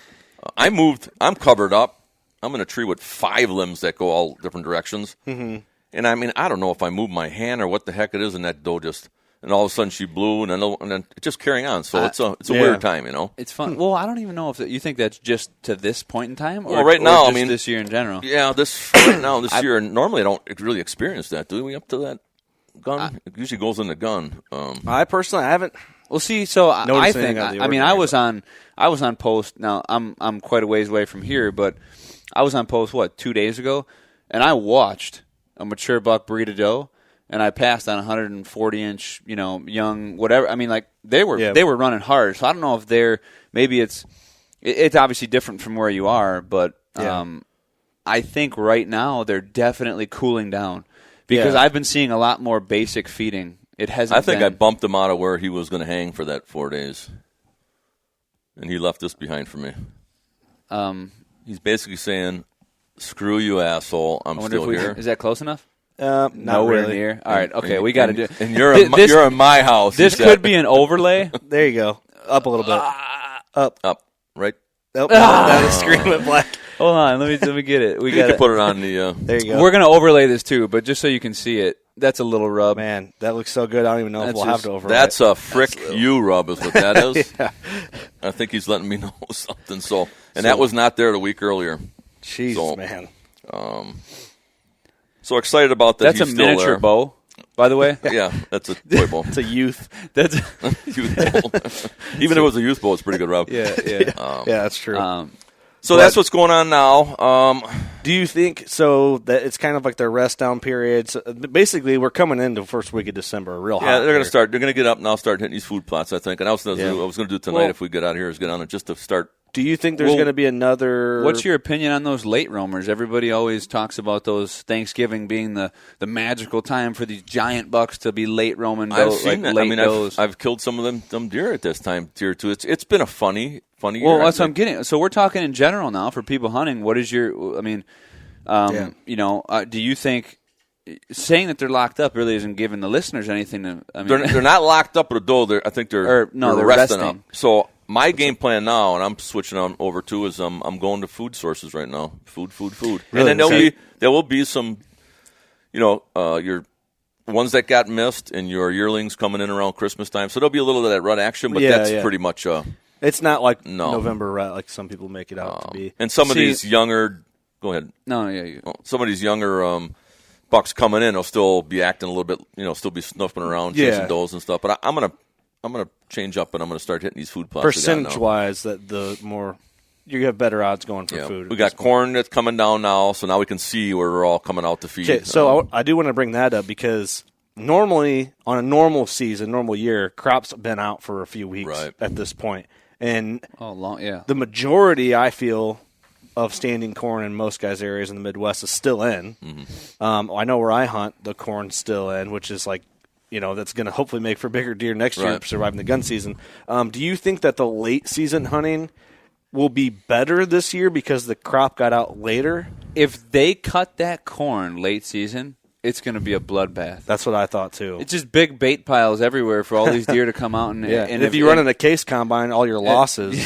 I'm covered up. I'm in a tree with 5 limbs that go all different directions. And I mean, I don't know if I moved my hand or what the heck it is, and that doe just. And all of a sudden she blew, and then it's just carrying on. So it's a weird time, It's fun. Well, I don't even know if you think that's just to this point in time, or right now, or just this year in general. Yeah, this year. Normally, I don't really experience that. Do we up to that gun? It usually goes in the gun. I personally, I haven't. Well, see, so I think. I mean, I was on post. Now I'm quite a ways away from here, but I was on post 2 days ago, and I watched a mature buck breed a doe. And I passed on 140-inch, young, whatever. I mean, like they were running hard. So I don't know if maybe it's obviously different from where you are, but I think right now they're definitely cooling down because I've been seeing a lot more basic feeding. It hasn't. I think I bumped him out of where he was going to hang for that 4 days, and he left this behind for me. He's basically saying, "Screw you, asshole! I'm still here." Is that close enough? Not Nowhere really. near. All right, okay, we got to do it. And you're in my house. This could be an overlay. There you go. Up a little bit. Up. Right. Oh, that is screen went black. Hold on, let me get it. We got to put it on the. There you go. We're gonna overlay this too, but just so you can see it. That's a little rub. Man, that looks so good. I don't even know if we'll have to overlay. That's a you rub, is what that is. I think he's letting me know something. So, that was not there the week earlier. Jesus, man. So excited about that. That's a miniature bow, by the way. Yeah, that's a toy bow. It's a youth. That's youth bow. Even if it was a youth bow, it's a pretty good rub. Yeah, that's true. So that's what's going on now. Do you think so that it's kind of like their rest down period? So basically, we're coming into the first week of December, real hot. Yeah, they're going to start. They're going to get up and I'll start hitting these food plots, I think. And I was going to do tonight if we get out here is get on it just to start Do you think there's going to be another? What's your opinion on those late roamers? Everybody always talks about those Thanksgiving being the magical time for these giant bucks to be late roaming. I've seen that. I mean, I've killed some of them deer at this time too. It's been a funny year. Well, that's what I'm getting. So we're talking in general now for people hunting. What is your? I mean, do you think saying that they're locked up really isn't giving the listeners anything to? I mean, they're not locked up at a door. I think they're resting up. So. My game plan now, and I'm switching on over to, is I'm going to food sources right now. Food. Really? And then there will be some, your ones that got missed and your yearlings coming in around Christmas time. So there'll be a little of that rut action, but that's pretty much it's not like November rut like some people make it out to be. And some of these younger, go ahead. No, yeah. Some of these younger bucks coming in, they'll still be acting a little bit, still be snuffing around, chasing does and stuff. But I'm gonna change up and I'm gonna start hitting these food plots. Percentage wise, that the more you have better odds going for food. We got corn that's coming down now, so now we can see where we're all coming out to feed. Okay, so I do want to bring that up because normally on a normal season, normal year, crops have been out for a few weeks at this point, and the majority I feel of standing corn in most guys' areas in the Midwest is still in. Mm-hmm. I know where I hunt, the corn's still in, which is like. That's going to hopefully make for bigger deer next year surviving the gun season. Do you think that the late season hunting will be better this year because the crop got out later? If they cut that corn late season, it's going to be a bloodbath. That's what I thought too. It's just big bait piles everywhere for all these deer to come out. And if you run in a case combine, all your losses.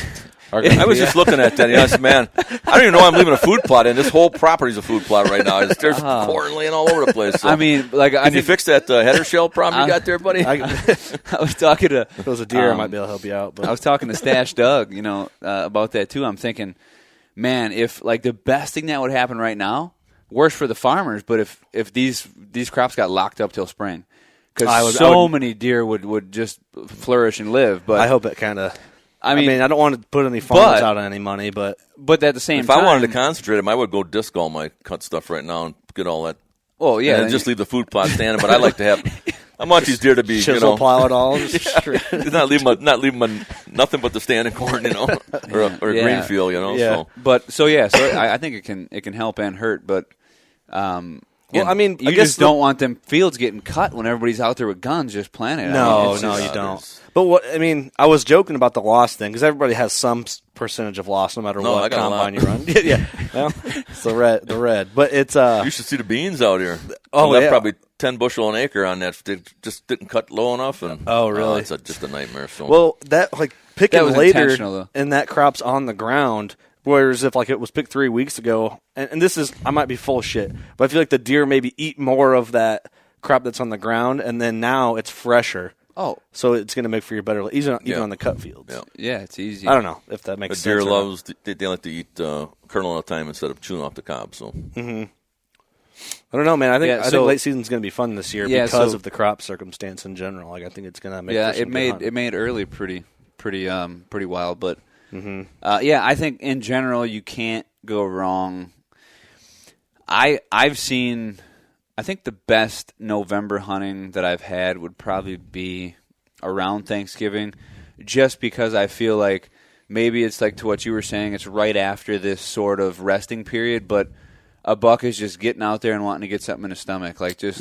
I was just looking at that. And I said, man, I don't even know I'm leaving a food plot in. This whole property's a food plot right now. There's corn laying all over the place. So. I mean, can you fix that header shell problem you got there, buddy? I was talking to. If it was a deer, I might be able to help you out. But. I was talking to Stash Doug, about that too. I'm thinking, man, if the best thing that would happen right now, worse for the farmers, but if these crops got locked up till spring, because many deer would just flourish and live. But I hope it kind of. I mean, I don't want to put any farmers out on any money, but at the same time, if I wanted to concentrate I would go disc all my cut stuff right now and get all that. Oh yeah, and just leave the food plot standing. But I like to have. I want these deer to be chisel plow it all, not leave them nothing but the standing corn, or a green field, Yeah. So I think it can help and hurt, but. I mean, you just don't want them fields getting cut when everybody's out there with guns just planting. No, you don't. But I was joking about the loss thing because everybody has some percentage of loss no matter what combine you run. Yeah, well, it's the red. But it's you should see the beans out here. Left probably 10 bushel an acre on that. They just didn't cut low enough. And really? It's just a nightmare. So picking that later and that crop's on the ground. Whereas if it was picked 3 weeks ago, and this is I might be full of shit, but I feel like the deer maybe eat more of that crop that's on the ground, and then now it's fresher. Oh, so it's going to make for your better even on the cut fields. Yeah, it's easy. I don't know if that makes sense. The deer loves they like to eat kernel at a time instead of chewing off the cob. So I don't know, man. I think late season's going to be fun this year because of the crop circumstance in general. I think it's going to make for some it made early pretty wild, but. Mm-hmm. I think in general you can't go wrong. I think the best November hunting that I've had would probably be around Thanksgiving, just because I feel like maybe it's to what you were saying, it's right after this sort of resting period, but a buck is just getting out there and wanting to get something in his stomach, he's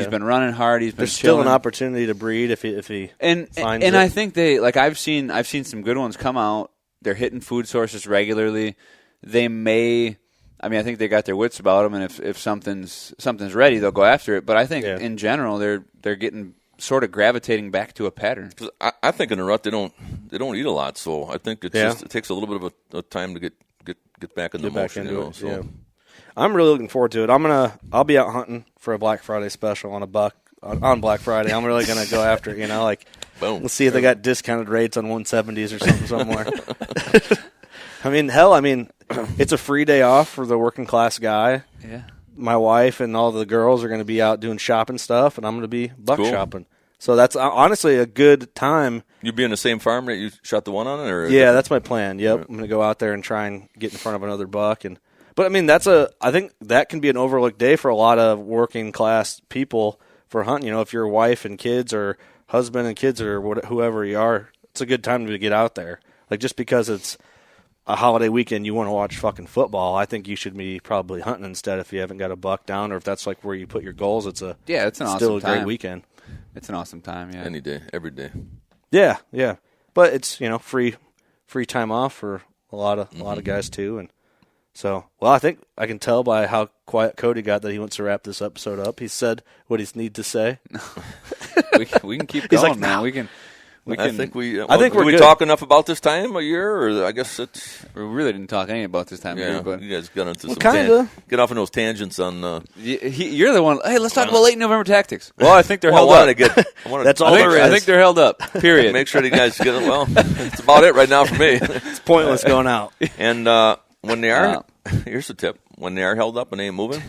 been running hard. He's been. There's still an opportunity to breed if he finds it. I think they I've seen some good ones come out. They're hitting food sources regularly. They may, I think they got their wits about them, and if something's ready, they'll go after it. But I think in general, they're getting sort of gravitating back to a pattern. I think in a rut they don't eat a lot, so I think it takes a little bit of a time to get back in the motion. I'm really looking forward to it. I'll be out hunting for a Black Friday special on a buck on Black Friday. I'm really gonna go after it. Boom. Let's see if they got discounted rates on 170s or something somewhere. It's a free day off for the working class guy. Yeah. My wife and all the girls are going to be out doing shopping stuff, and I'm going to be buck shopping. So that's honestly a good time. You be in the same farm that you shot the one on, or that's my plan. Yep, I'm going to go out there and try and get in front of another buck. I think that can be an overlooked day for a lot of working class people for hunting. If your wife and kids or husband and kids or whoever you are, it's a good time to get out there. Just because it's a holiday weekend you want to watch fucking football, I think you should be probably hunting instead if you haven't got a buck down, or if that's like where you put your goals. It's an awesome still a time. great weekend. It's an awesome time. Yeah, Any day, every day. Yeah, but it's free time off for a lot of guys too, and so I think I can tell by how quiet Cody got that he wants to wrap this episode up. He said what he needs to say. we can keep going, like, man. no. We can. I think we. I think did we good. talk enough about this time of year, or I guess it's. We really didn't talk any about this time of year, but you guys got into some kinda. Get off on those tangents on. You're the one. Hey, let's talk about late November tactics. Well, I think they're Well, held up. That's all there is. I think they're held up. Period. Make sure you guys get it. Well, that's about it right now for me. It's pointless going out. And when they are, here's the tip: when they are held up and they ain't moving,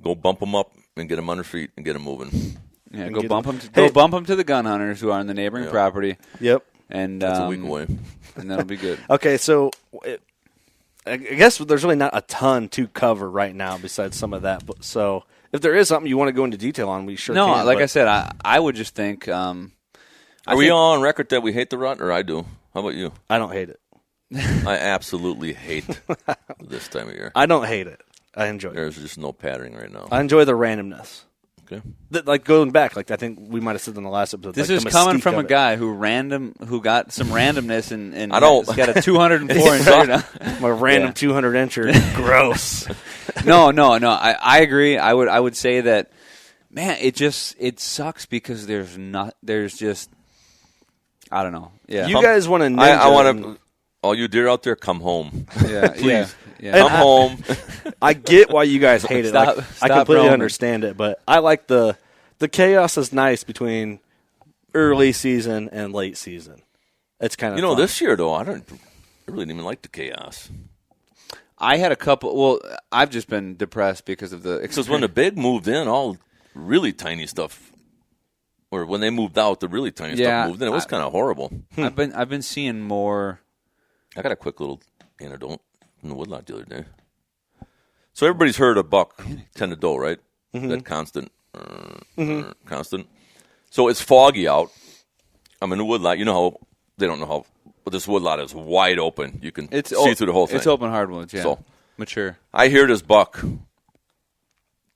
go bump them up and get them under feet and get them moving. Yeah, go bump them to the gun hunters who are on the neighboring property. Yep. And that's a week away, and that'll be good. Okay, so I guess there's really not a ton to cover right now besides some of that. But so if there is something you want to go into detail on, we sure can. No, like I said, I would just think. Are we all on record that we hate the rut, or I do? How about you? I don't hate it. I absolutely hate this time of year. I don't hate it. I enjoy it. There's just no patterning right now. I enjoy the randomness. Okay. Like going back, like I think we might have said in the last episode. This like is the coming mystique from a of it. guy who got some randomness and I don't. has got a 204 inch deer now. My random 200 incher. Gross. No. I agree. I would say that, man. It sucks because there's just I don't know. Yeah. You guys want to? I want to. All you deer out there, come home. Yeah, please. Yeah. Come home. I get why you guys hate it. Like, I completely understand it, but I like the chaos is nice between early season and late season. It's kind of fun. This year though, I really didn't even like the chaos. I had a couple. Well, I've just been depressed because of the. Because when the big moved in, all really tiny stuff, or when they moved out, the really tiny stuff moved in. It was kind of horrible. I've been seeing more. I got a quick little anecdote from the woodlot the other day. So everybody's heard of buck tend to doe, right? Mm-hmm. That constant, constant. So it's foggy out. I'm in the woodlot. You know how they don't know how, but this woodlot is wide open. You can see through the whole thing. It's open hardwoods, yeah. So mature. I hear this buck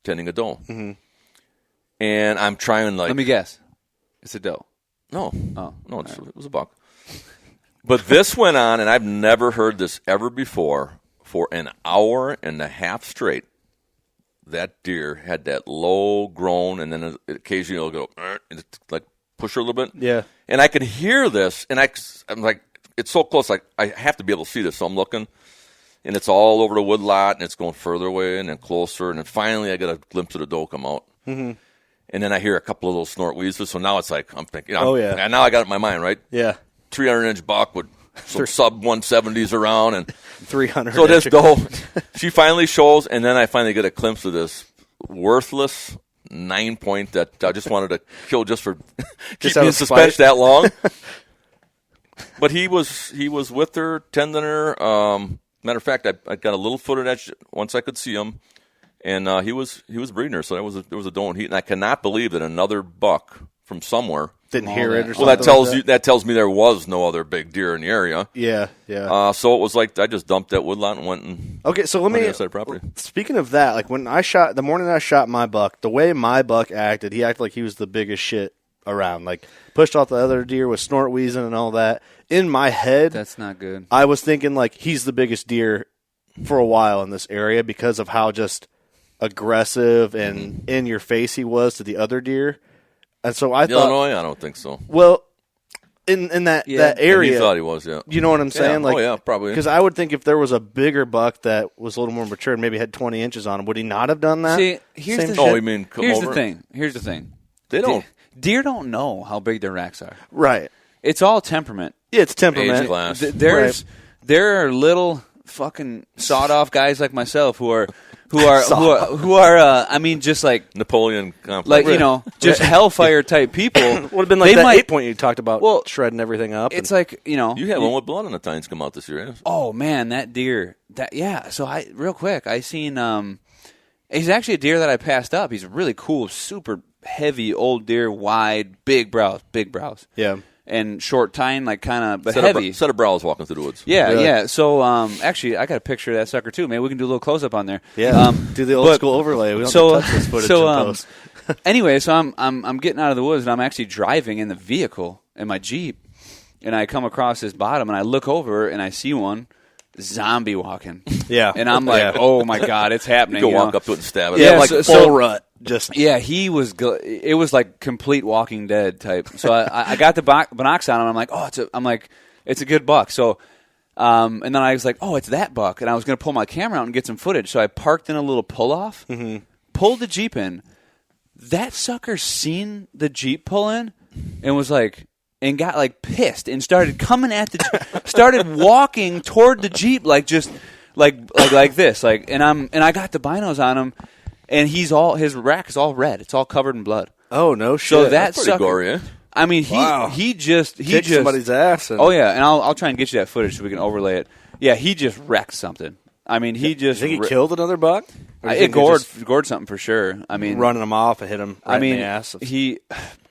tending a doe, and I'm trying Let me guess. It's a doe. No, no, it was a buck. But this went on, and I've never heard this ever before. For an hour and a half straight, that deer had that low groan, and then occasionally it'll go, and like push her a little bit. Yeah. And I could hear this, and I'm like, it's so close, like I have to be able to see this. So I'm looking, and it's all over the woodlot, and it's going further away and then closer, and then finally I get a glimpse of the doe come out. Mm-hmm. And then I hear a couple of little snort wheezes. So now it's like I'm thinking, and now I got it in my mind, right? Yeah. 300-inch buck with some sub 170s around and 300. So this doe, she finally shows, and then I finally get a glimpse of this worthless 9-point that I just wanted to kill just for keeping me in suspense that long. But he was with her, tending her. Matter of fact, I got a little footage once I could see him, and he was breeding her. So there was a doe in heat, and I cannot believe that another buck from somewhere didn't hear it or something. Well, that tells me there was no other big deer in the area. Yeah. So it was like I just dumped that woodlot and went and so let me. On the other side of property. Speaking of that, like when the morning I shot my buck, the way my buck acted, he acted like he was the biggest shit around. Like pushed off the other deer with snort wheezing and all that. In my head, that's not good. I was thinking like he's the biggest deer for a while in this area because of how just aggressive and in your face he was to the other deer. And so I thought, Illinois, I don't think so. Well, in that area, he thought he was. Yeah, you know what I'm saying? Yeah. Like, Probably. Because I would think if there was a bigger buck that was a little more mature and maybe had 20 inches on him, would he not have done that? See, here's the thing. Here's the thing. They don't. Deer don't know how big their racks are. Right. It's all temperament. Yeah, it's temperament. Age class. There are little fucking sawed off guys like myself who are I mean, just like Napoleon complex. Like, just hellfire type people. Would have been like that 8-point you talked about, shredding everything up. It's like, you had one with blood on the tines come out this year. Yeah? Oh man, that deer. So real quick, I seen he's actually a deer that I passed up. He's a really cool, super heavy old deer, wide, big brows. Yeah. and short tine, like kind of, but set heavy. Set of brows walking through the woods. Yeah, Really? yeah. So actually, I got a picture of that sucker too. Maybe we can do a little close up on there. Yeah, do the old school overlay. We don't have to touch this footage in post. Anyway, so I'm getting out of the woods and I'm actually driving in the vehicle in my Jeep, and I come across this bottom and I look over and I see one zombie walking. Yeah, and I'm like, oh my god, it's happening. You go walk up to it and stab it. Yeah, like full rut. Just he was. It was like complete Walking Dead type. So I got the binocs on and I'm like, it's a good buck. So. And then I was like, oh, it's that buck. And I was going to pull my camera out and get some footage. So I parked in a little pull-off, pulled the Jeep in. That sucker seen the Jeep pull in and was like, and got like pissed and started coming at the started walking toward the Jeep like just like this. And I got the binos on him, and his rack is all red. It's all covered in blood. Oh, no shit. So That's pretty sucker, gory, eh? I mean, he just somebody's ass. Oh yeah, and I'll try and get you that footage so we can overlay it. Yeah, he just wrecked something. I mean, he just. You think he killed another buck? It gored something for sure. I mean, running him off and hit him right in the ass.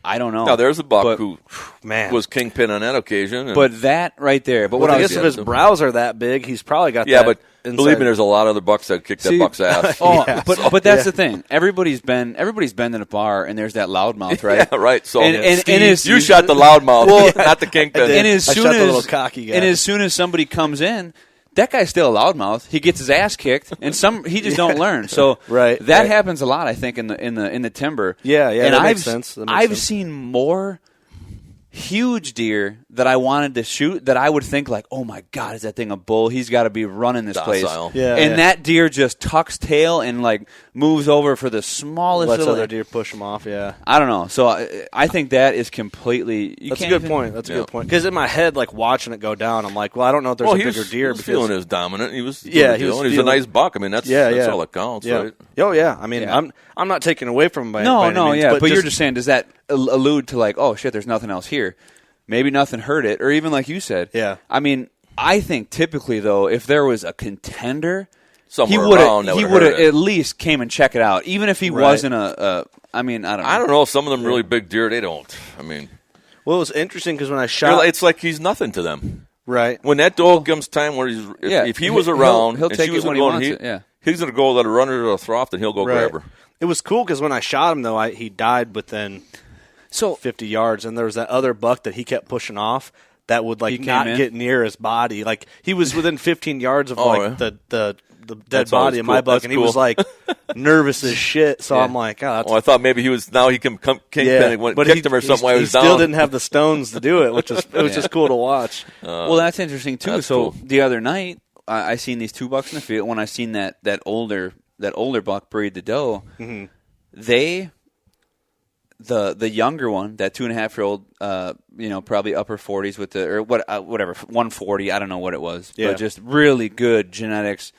I don't know. Now there's a buck who man was kingpin on that occasion. But that right there. But what I guess if his brows are that big, he's probably got. Yeah, that but inside. believe me, there's a lot of other bucks that kick that buck's ass. Oh, yeah. But that's the thing. Everybody's been in a bar and there's that loudmouth, right? Yeah, right. So and you shot the loudmouth, not the kingpin. And as I shot the little cocky guy. And as soon as somebody comes in, that guy's still a loudmouth. He gets his ass kicked, and he just don't learn. So that happens a lot, I think, in the timber. Yeah, and that makes sense. I've seen more huge deer that I wanted to shoot that I would think like, oh my god, is that thing a bull? He's got to be running this place. Yeah, and that deer just tucks tail and like moves over for the smallest. Lets little other deer push him off. Yeah, I don't know. So I think that is completely. That's a good point. That's a good point. Because in my head, like watching it go down, I'm like, well, I don't know if there's a bigger deer. He was feeling his dominant. He was. Yeah, he was a nice buck. I mean, that's all that counts, right? Oh yeah. I mean, I'm not taking away from him by no, any means, yeah. But you're just saying, does that allude to like, oh shit, there's nothing else here? Maybe nothing hurt it, or even like you said. Yeah. I mean, I think typically though, if there was a contender, he would have at least came and check it out, even if he wasn't I mean, I don't know. I don't know. Some of them really big deer, they don't. I mean, well, it was interesting because when I shot, it's like he's nothing to them. Right. When that dog comes time where if he was around, he'll take it when he wants it. Yeah. He's going to go let her run her to a throff, then he'll go grab her. It was cool because when I shot him, though, he died within 50 yards, and there was that other buck that he kept pushing off that would like not get near his body. Like he was within 15 yards of the dead body of my buck, and he was like nervous as shit. So I'm like, oh, I thought maybe he was now he can come kingpin and kicked him or something while he was down. Still didn't have the stones to do it, which was it was just cool to watch. Well, that's interesting too. So the other night, I seen these two bucks in the field. When I seen that older buck breed the doe, the younger one, that 2.5-year-old, probably upper 40s with whatever 140, I don't know what it was, but just really good genetics.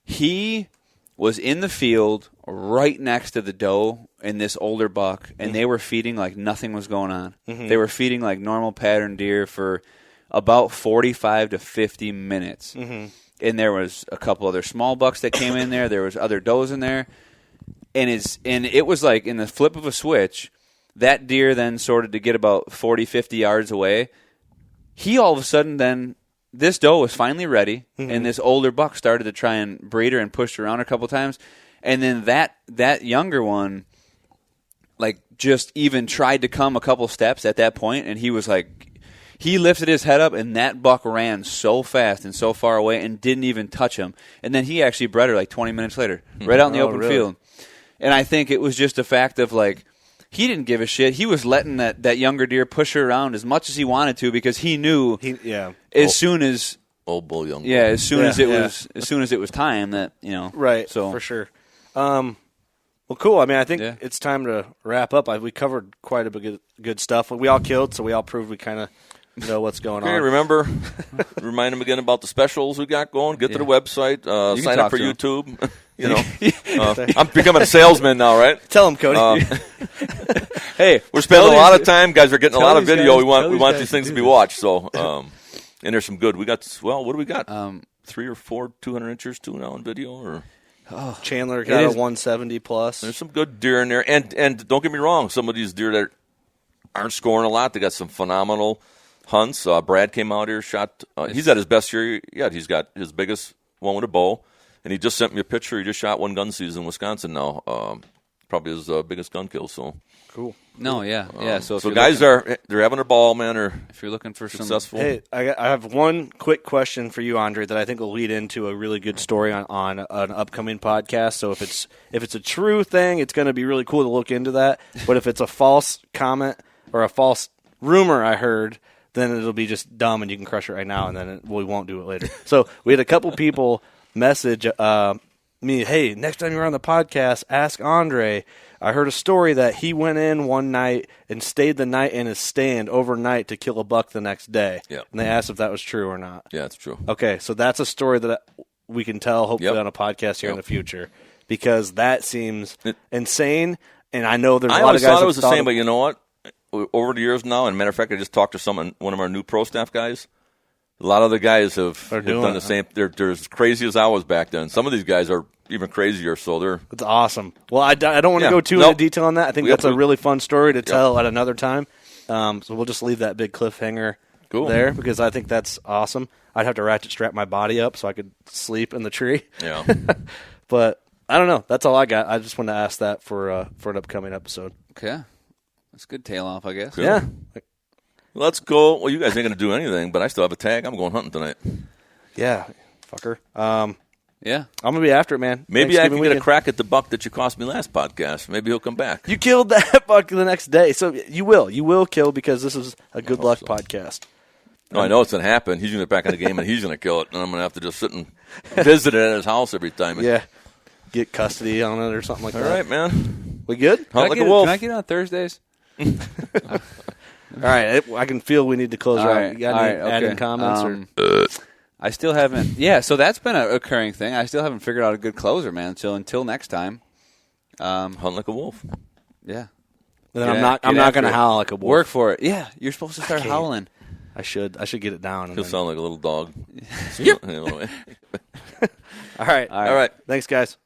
He was in the field right next to the doe and this older buck, and they were feeding like nothing was going on. They were feeding like normal pattern deer for about 45 to 50 minutes. And there was a couple other small bucks that came in there. There was other does in there. And it was like in the flip of a switch, that deer then sorted to get about 40, 50 yards away. He all of a sudden then, this doe was finally ready, and this older buck started to try and breed her and push her around a couple times. And then that younger one, like, just even tried to come a couple steps at that point, and he was like, he lifted his head up, and that buck ran so fast and so far away and didn't even touch him. And then he actually bred her like 20 minutes later, right out in the open field. And I think it was just a fact of, like, he didn't give a shit. He was letting that younger deer push her around as much as he wanted to because he knew soon as old bull, young bull. Yeah, as soon as it was time that, Right, so for sure. Well, cool. I mean, I think it's time to wrap up. We covered quite a bit of good stuff. We all killed, so we all proved we kind of know what's going on. Remember, remind them again about the specials we got going. Get to the website. Sign up for YouTube. I'm becoming a salesman now, right? Tell them, Cody. Hey, we're spending a lot of time. Guys are getting a lot of video. We want these things to be watched. So, and there's some good. We got, what do we got? 3 or 4 200 inches now in video, or Chandler got a 170 plus. There's some good deer in there, and don't get me wrong. Some of these deer that aren't scoring a lot. They got some phenomenal hunts. Brad came out here, shot. He's at his best year yet. He's got his biggest one with a bow, and he just sent me a picture. He just shot one gun season in Wisconsin now. Probably his biggest gun kill. So cool. No, yeah. So guys they're having their ball, man. Or if you're looking for successful. Hey, I have one quick question for you, Andre, that I think will lead into a really good story on an upcoming podcast. So if it's a true thing, it's going to be really cool to look into that. But if it's a false comment or a false rumor I heard, then it'll be just dumb and you can crush it right now, and then we won't do it later. So we had a couple people message me, hey, next time you're on the podcast, ask Andre. I heard a story that he went in one night and stayed the night in his stand overnight to kill a buck the next day. Yep. And they asked if that was true or not. Yeah, it's true. Okay, so that's a story that we can tell hopefully on a podcast here in the future, because that seems insane, and I know there's a lot of guys I always thought it was the same, but you know what? Over the years now, and matter of fact, I just talked to one of our new pro staff guys. A lot of the guys have done the same. They're as crazy as I was back then. Some of these guys are even crazier, so they're... It's awesome. Well, I don't want to go too into detail on that. I think that's a really fun story to tell at another time. So we'll just leave that big cliffhanger there, because I think that's awesome. I'd have to ratchet strap my body up so I could sleep in the tree. Yeah. But I don't know. That's all I got. I just wanted to ask that for an upcoming episode. Okay. That's a good tail off, I guess. Cool. Yeah. Let's go. Well, you guys ain't going to do anything, but I still have a tag. I'm going hunting tonight. Yeah. Fucker. Yeah. I'm going to be after it, man. Maybe I can get a crack at the buck that you cost me last podcast. Maybe he'll come back. You killed that buck the next day. So you will. You will kill, because this is a good luck podcast. No, I know it's going to happen. He's going to get back in the game, and he's going to kill it. And I'm going to have to just sit and visit it at his house every time. Yeah. Get custody on it or something like that. All right, man. We good? Hunt like a wolf. Can I get on Thursdays? All right. I can feel we need to close out. You got any adding comments? I still haven't. Yeah, so that's been a recurring thing. I still haven't figured out a good closer, man. So until next time. Hunt like a wolf. Yeah. Then I'm not going to howl like a wolf. Work for it. Yeah, you're supposed to start howling. I should get it down. He'll sound like a little dog. All right. All right. Thanks, guys.